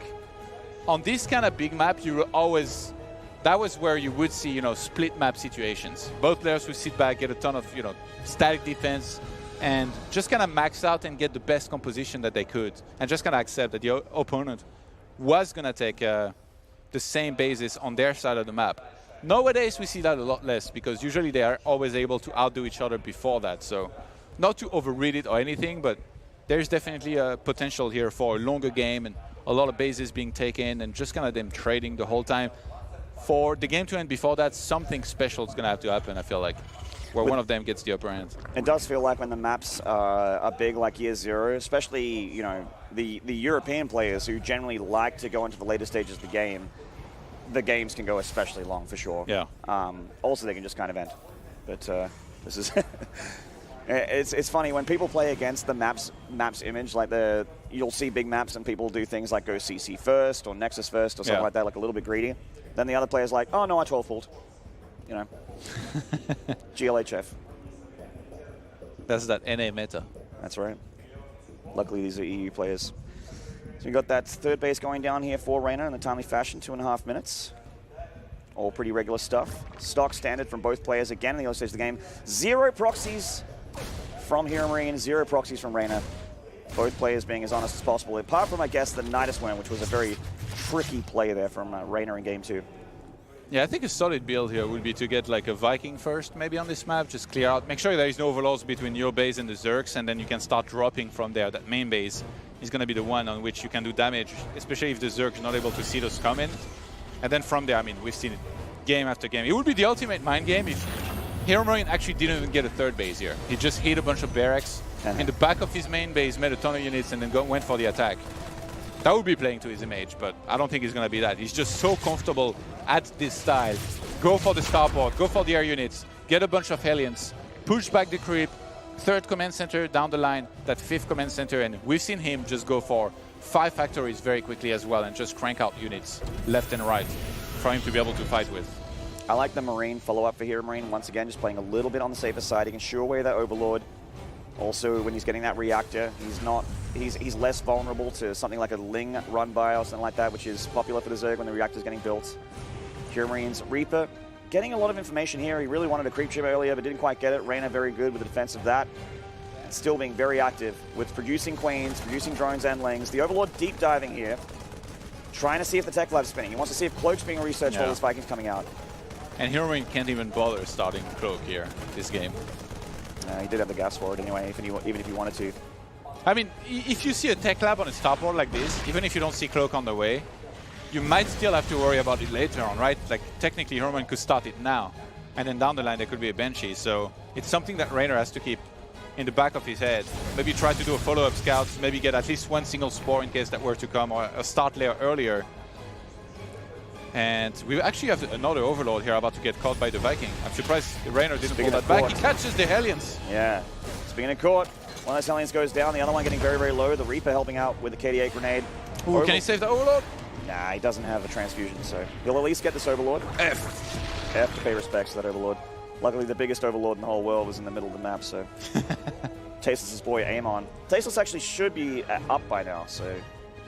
on this kind of big map, you were always, that was where you would see, you know, split map situations. Both players would sit back, get a ton of, you know, static defense, and just kind of max out and get the best composition that they could, and just kind of accept that the opponent was going to take the same basis on their side of the map. Nowadays, we see that a lot less because usually they are always able to outdo each other before that. So not to overread it or anything, but there's definitely a potential here for a longer game and a lot of bases being taken and just kind of them trading the whole time. For the game to end before that, something special is going to have to happen, I feel like, where one of them gets the upper hand. It does feel like when the maps are big like Year Zero, especially, you know, the European players who generally like to go into the later stages of the games can go especially long for sure. Yeah. Also, they can just kind of end. But this is it's funny when people play against the maps image, like you'll see big maps and people do things like go CC first or Nexus first or something like that, like a little bit greedy. Then the other player's like, oh no, I 12-pulled. You know, GLHF. That's that NA meta. That's right. Luckily, these are EU players. So we got that third base going down here for Reynor in a timely fashion, 2.5 minutes. All pretty regular stuff. Stock standard from both players again in the early stage of the game. 0 proxies from HeroMarine, 0 proxies from Reynor. Both players being as honest as possible, apart from, I guess, the Nidus win, which was a very tricky play there from Reynor in game 2. Yeah, I think a solid build here would be to get like a Viking first, maybe on this map, just clear out. Make sure there is no overloads between your base and the Zergs, and then you can start dropping from there. That main base is going to be the one on which you can do damage, especially if the Zerg is not able to see those coming. And then from there, I mean, we've seen it game after game. It would be the ultimate mind game if HeroMarine actually didn't even get a third base here. He just hit a bunch of barracks in the back of his main base, made a ton of units, and then went for the attack. That would be playing to his image, but I don't think he's going to be that. He's just so comfortable at this style. Go for the starport, go for the air units, get a bunch of Hellions, push back the creep, third command center down the line, that 5th command center, and we've seen him just go for 5 factories very quickly as well and just crank out units left and right for him to be able to fight with. I like the Marine follow-up for HeroMarine. Once again, just playing a little bit on the safer side. He can shoo away that Overlord. Also, when he's getting that reactor, he's less vulnerable to something like a Ling run by or something like that, which is popular for the Zerg when the reactor's getting built. HeroMarine's Reaper getting a lot of information here. He really wanted a creep ship earlier, but didn't quite get it. Reynor very good with the defense of that. And still being very active with producing Queens, producing drones and Lings. The Overlord deep diving here, trying to see if the tech lab's spinning. He wants to see if Cloak's being researched while this Viking's coming out. And HeroMarine can't even bother starting Cloak here this game. He did have the gas for it anyway, even if he wanted to. I mean, if you see a tech lab on a starport like this, even if you don't see Cloak on the way, you might still have to worry about it later on, right? Like, technically, HeroMarine could start it now, and then down the line there could be a Banshee. So it's something that Reynor has to keep in the back of his head. Maybe try to do a follow-up scout, maybe get at least one single spore in case that were to come, or a start layer earlier. And we actually have another Overlord here about to get caught by the Viking. I'm surprised Reynor didn't pull that back. He catches the Hellions. Yeah. Speaking of court, one of those Hellions goes down, the other one getting very, very low. The Reaper helping out with the KD8 grenade. Ooh, can he save the Overlord? Nah, he doesn't have a transfusion, so he'll at least get this Overlord. F to pay respects to that Overlord. Luckily, the biggest Overlord in the whole world was in the middle of the map, so... Tasteless' boy, Amon. Tasteless actually should be up by now, so...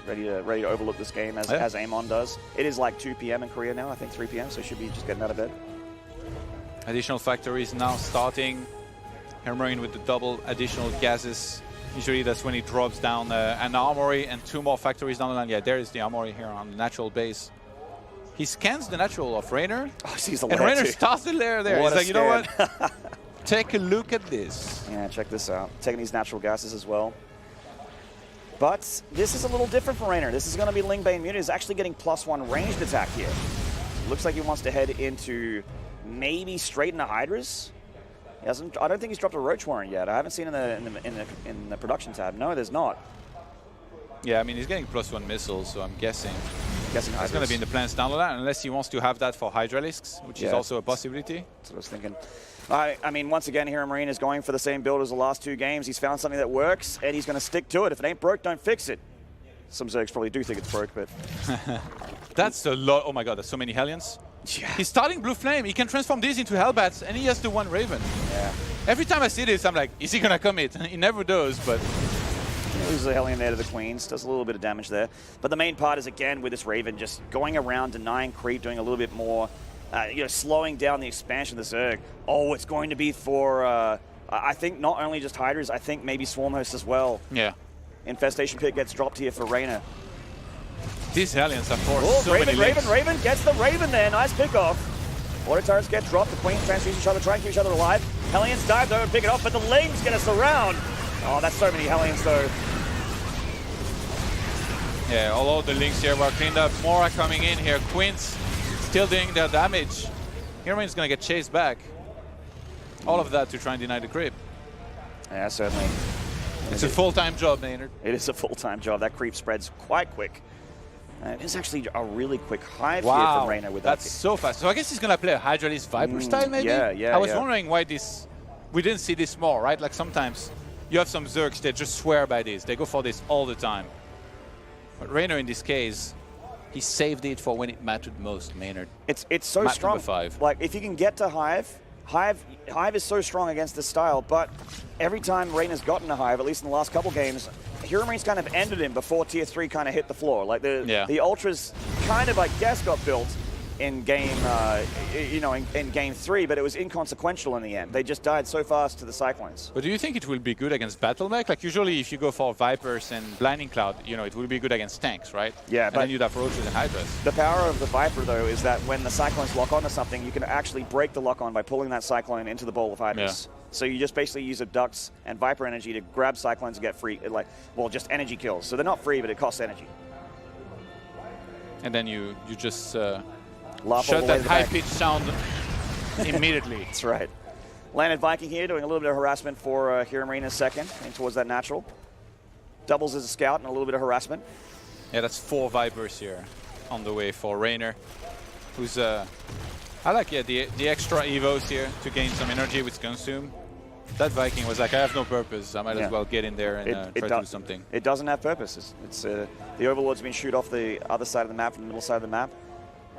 Ready to overlook this game as Amon does. It is like 2 p.m. in Korea now, I think 3 p.m., so should be just getting out of bed. Additional factories now starting. HeroMarine with the double additional gases. Usually that's when he drops down an armory and 2 more factories down the line. Yeah, there is the armory here on the natural base. He scans the natural of Reynor. Oh, sees the and lair Reynor too. starts the lair there. What He's like, you know scan. what? Take a look at this. Yeah, check this out. Taking these natural gases as well. But this is a little different for Reynor. This is going to be Ling Bane immunity. He's actually getting +1 ranged attack here. Looks like he wants to head into maybe straight into Hydras. He hasn't. I don't think he's dropped a Roach Warren yet. I haven't seen in the production tab. No, there's not. Yeah, I mean he's getting +1 missiles, so I'm guessing. It's going to be in the plans down the line, unless he wants to have that for Hydralisks, which is also a possibility. That's what I was thinking. I mean, once again, HeroMarine is going for the same build as the last 2 games. He's found something that works, and he's going to stick to it. If it ain't broke, don't fix it. Some Zergs probably do think it's broke, but... That's a lot. Oh my god, there's so many Hellions. Yeah. He's starting Blue Flame. He can transform these into Hellbats, and he has the 1 Raven. Yeah. Every time I see this, I'm like, is he going to commit? He never does, but... Loses a Hellion there to the Queens, does a little bit of damage there. But the main part is, again, with this Raven, just going around, denying creep, doing a little bit more, slowing down the expansion of the Zerg. Oh, it's going to be for, I think, not only just Hydras, I think maybe Swarm Host as well. Yeah. Infestation Pit gets dropped here for Reynor. These Hellions have forced so many links. Raven gets the Raven there. Nice pickoff. Water turrets get dropped. The Queens transfuse each other, try and keep each other alive. Hellions dive though and pick it off, but the Lings get us around. Oh, that's so many Hellions though. Yeah, all of the links here were cleaned up. More are coming in here. Queens still doing their damage. HeroMarine's going to get chased back. All of that to try and deny the creep. Yeah, certainly. It's a full-time job, Maynard. It is a full-time job. That creep spreads quite quick. It is actually a really quick hive here from Reynor with that. That's so fast. So I guess he's going to play a Hydralis Viper style, maybe? Yeah. I was wondering why we didn't see this more, right? Like sometimes you have some Zergs that just swear by this. They go for this all the time. But Reynor, in this case, he saved it for when it mattered most, Maynard. It's so Map strong. Number 5. Like, if you can get to Hive is so strong against this style, but every time Reynor's gotten a Hive, at least in the last couple games, HeroMarine's kind of ended him before Tier 3 kind of hit the floor. Like, the Ultras kind of, I guess, got built in game, in game 3, but it was inconsequential in the end. They just died so fast to the Cyclones. But do you think it will be good against battle mech? Like usually, if you go for Vipers and Blinding Cloud, it will be good against tanks, right? Yeah, and but then you'd have Roaches and Hydras. The power of the Viper, though, is that when the Cyclones lock onto something, you can actually break the lock on by pulling that Cyclone into the bowl of Hydras. Yeah. So you just basically use Abducts and Viper energy to grab Cyclones and get free, just energy kills. So they're not free, but it costs energy. And then you just shut that high-pitched sound immediately. That's right. Landed Viking here, doing a little bit of harassment for HeroMarine in a second, and towards that natural. Doubles as a scout and a little bit of harassment. Yeah, that's 4 Vipers here on the way for Reynor, who's I like the extra evos here to gain some energy with Consume. That Viking was like, I have no purpose. I might as well get in there and try to do something. It doesn't have purpose. It's the Overlord's been shoot off the other side of the map, from the middle side of the map.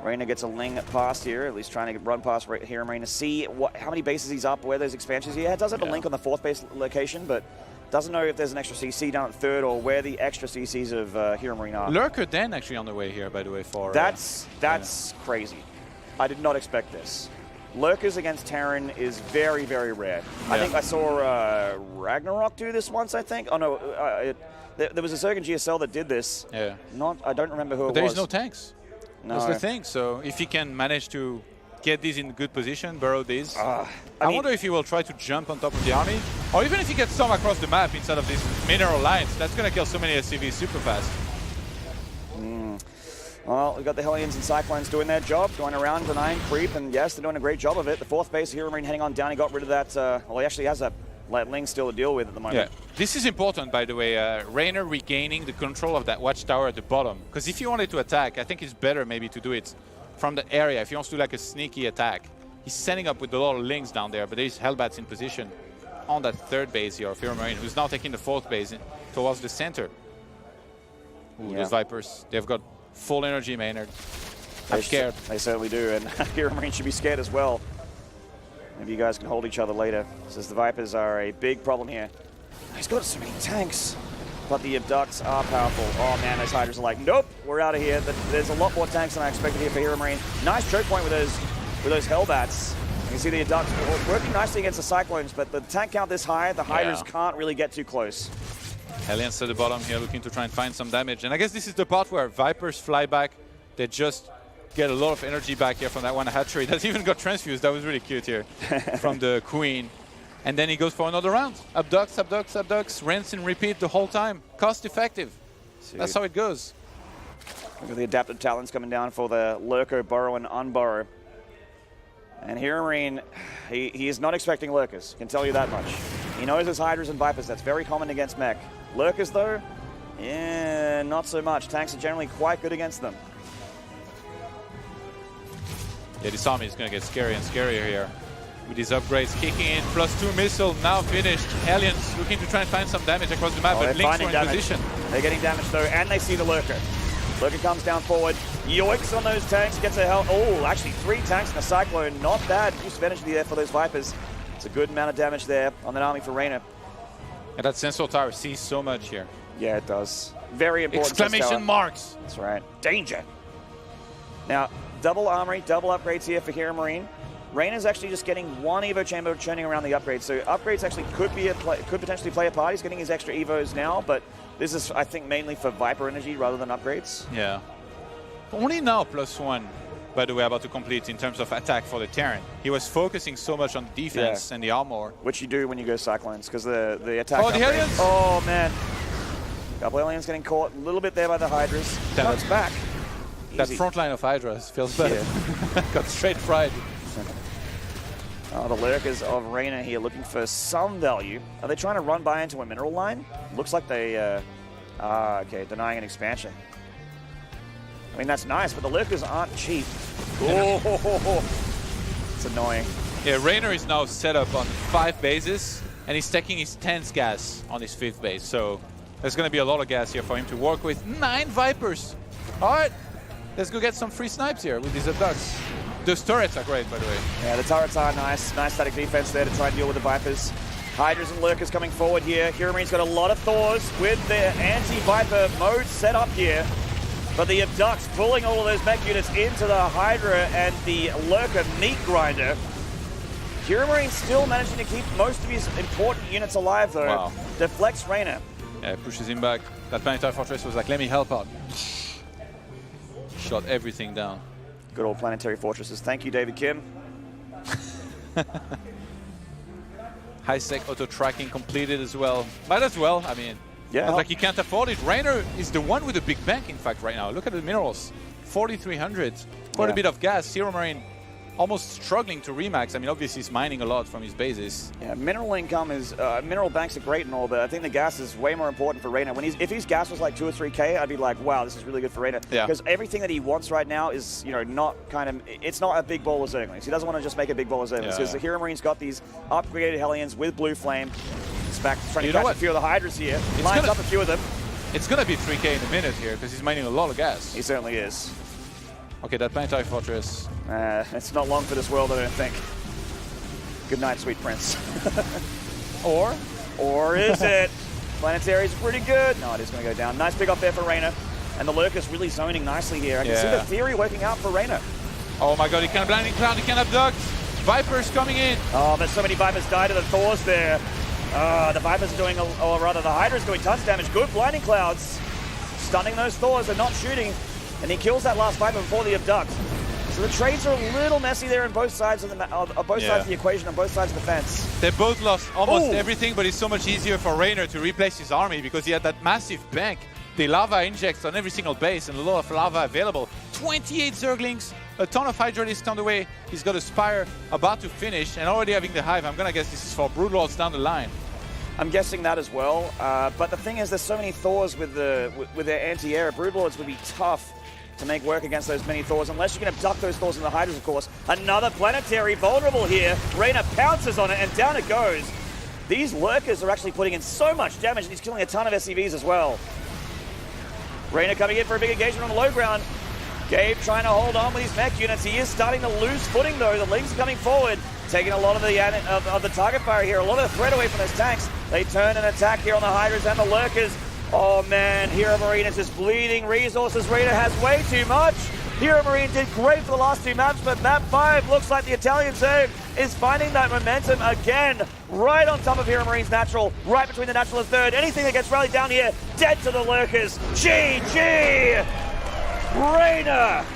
Reynor gets a Ling past here, at least trying to run past HeroMarine to see how many bases he's up, where those expansions. Yeah, it does have a Link on the 4th base location, but doesn't know if there's an extra CC down at 3rd or where the extra CCs of HeroMarine are. Lurker Den actually on the way here, by the way. For That's crazy. I did not expect this. Lurkers against Terran is very, very rare. Yeah. I think I saw Ragnarok do this once, I think. Oh, no. There was a Zerg in GSL that did this. Yeah. I don't remember who it was. There's no tanks. No. That's the thing. So if he can manage to get these in good position, burrow these, I wonder if he will try to jump on top of the army. Or even if he gets some across the map instead of these mineral lines. That's going to kill so many SCVs super fast. Well, we've got the Hellions and Cyclones doing their job, going around denying creep, and yes, they're doing a great job of it. The 4th base, HeroMarine heading on down. He got rid of that, he actually has that let Ling still deal with at the moment. Yeah, this is important, by the way. Reynor regaining the control of that watchtower at the bottom. Because if he wanted to attack, I think it's better maybe to do it from the area. If he wants to do like a sneaky attack, he's setting up with a lot of Lings down there, but there's Hellbats in position on that third base here of HeroMarine, who's now taking the fourth base towards the center. Ooh, those Vipers, they've got full energy, Maynard. I'm scared. They certainly do, and HeroMarine should be scared as well. Maybe you guys can hold each other later, since the Vipers are a big problem here. He's got so many tanks, but the Abducts are powerful. Oh man, those Hydras are like, nope, we're out of here. There's a lot more tanks than I expected here for HeroMarine. Nice choke point with those Hellbats. You can see the Abducts working nicely against the Cyclones, but the tank count this high, the Hydras can't really get too close. Hellions at the bottom here, looking to try and find some damage. And I guess this is the part where Vipers fly back. They just get a lot of energy back here from that one hatchery. That even got transfused. That was really cute here from the Queen. And then he goes for another round. Abducts, abducts, abducts, rinse and repeat the whole time. Cost effective. That's how it goes. Look at the adaptive talents coming down for the Lurker, Burrow, and Unburrow. And HeroMarine, he is not expecting Lurkers, can tell you that much. He knows his Hydras and Vipers. That's very common against mech. Lurkers, though, yeah, not so much. Tanks are generally quite good against them. Yeah, this army is going to get scarier and scarier here. With these upgrades kicking in, +2 missile, now finished. Hellions looking to try and find some damage across the map, but Lynx were in position. They're getting damage though, and they see the Lurker. Lurker comes down forward, yoinks on those tanks, gets a hell. Oh, actually 3 tanks and a Cyclone, not bad. Use of energy there for those Vipers. It's a good amount of damage there on that army for Reynor. And that Sensor Tower sees so much here. Yeah, it does. Very important. Exclamation marks. That's right. Danger. Now, double armory, double upgrades here for HeroMarine. Reynor's actually just getting 1 Evo chamber churning around the upgrades. So upgrades actually could potentially play a part. He's getting his extra Evos now, but this is, I think, mainly for Viper energy rather than upgrades. Yeah. Only now +1, by the way, about to complete in terms of attack for the Terran. He was focusing so much on defense and the armor. Which you do when you go Cyclones, because the attack... Oh, the Hellions! Oh, man. Couple Aliens getting caught a little bit there by the Hydras. Comes back. That front line of Hydras feels bad. Yeah. Got straight fried. Oh, the Lurkers of Reynor here looking for some value. Are they trying to run by into a mineral line? Looks like they... okay, denying an expansion. I mean, that's nice, but the Lurkers aren't cheap. Oh, it's annoying. Yeah, Reynor is now set up on 5 bases, and he's taking his 10th gas on his 5th base. So there's going to be a lot of gas here for him to work with. 9 Vipers. All right, let's go get some free snipes here with these Abducts. Those turrets are great, by the way. Yeah, the turrets are nice. Nice static defense there to try and deal with the Vipers. Hydras and Lurkers coming forward here. HeroMarine's got a lot of Thors with their anti-Viper mode set up here. But the Abducts pulling all of those mech units into the Hydra and the Lurker meat grinder. HeroMarine still managing to keep most of his important units alive, though. Wow. Deflects Reynor. Yeah, pushes him back. That Planetary Fortress was like, let me help out. Shot everything down. Good old Planetary Fortresses. Thank you, David Kim. High-sec auto-tracking completed as well. Might as well, I mean. Yeah. Like he can't afford it. Reynor is the one with the big bank, in fact, right now. Look at the minerals. 4,300. Quite a bit of gas. HeroMarine almost struggling to remax. I mean, obviously he's mining a lot from his bases. Yeah, mineral income is, mineral banks are great and all, but I think the gas is way more important for Reynor. If his gas was like 2 or 3K, I'd be like, wow, this is really good for Reynor. Yeah. Because everything that he wants right now is, you know, not kind of, it's not a big ball of Zerglings. He doesn't want to just make a big ball of Zerglings. Because the HeroMarine's got these upgraded Hellions with Blue Flame. It's back trying to catch a few of the Hydras here. Lines up a few of them. It's going to be 3K in a minute here, because he's mining a lot of gas. He certainly is. Okay, that Planetary Fortress. It's not long for this world, I don't think. Good night, sweet prince. Or is it? Planetary's pretty good. No, it is going to go down. Nice pick up there for Reynor. And the Lurker's really zoning nicely here. I can see the theory working out for Reynor. Oh my god, he can Blinding Cloud, he can abduct. Vipers coming in. Oh, but so many Vipers died to the Thors there. The Vipers are doing, or rather the Hydra's doing tons of damage. Good Blinding Clouds. Stunning those Thors, they're not shooting. And he kills that last Viper before the abduct. So the trades are a little messy there on both sides of the sides of the equation, on both sides of the fence. They both lost almost everything, but it's so much easier for Reynor to replace his army because he had that massive bank. The lava injects on every single base and a lot of lava available. 28 Zerglings, a ton of Hydralisks on the way. He's got a Spire about to finish and already having the Hive. I'm gonna guess this is for Broodlords down the line. I'm guessing that as well. But the thing is, there's so many Thors with their anti-air. Broodlords would be tough to make work against those many Thors, unless you can abduct those Thors in the Hydras, of course. Another Planetary vulnerable here. Reynor pounces on it, and down it goes. These Lurkers are actually putting in so much damage, and he's killing a ton of SCVs as well. Reynor coming in for a big engagement on the low ground. Gabe trying to hold on with his mech units. He is starting to lose footing, though. The Lings coming forward, taking a lot of the target fire here, a lot of the threat away from those tanks. They turn and attack here on the Hydras and the Lurkers. Oh man, HeroMarine is just bleeding resources. Reynor has way too much. HeroMarine did great for the last 2 maps, but map 5 looks like the Italian zone is finding that momentum again, right on top of HeroMarine's natural, right between the natural and third. Anything that gets rallied down here, dead to the Lurkers. GG! Reynor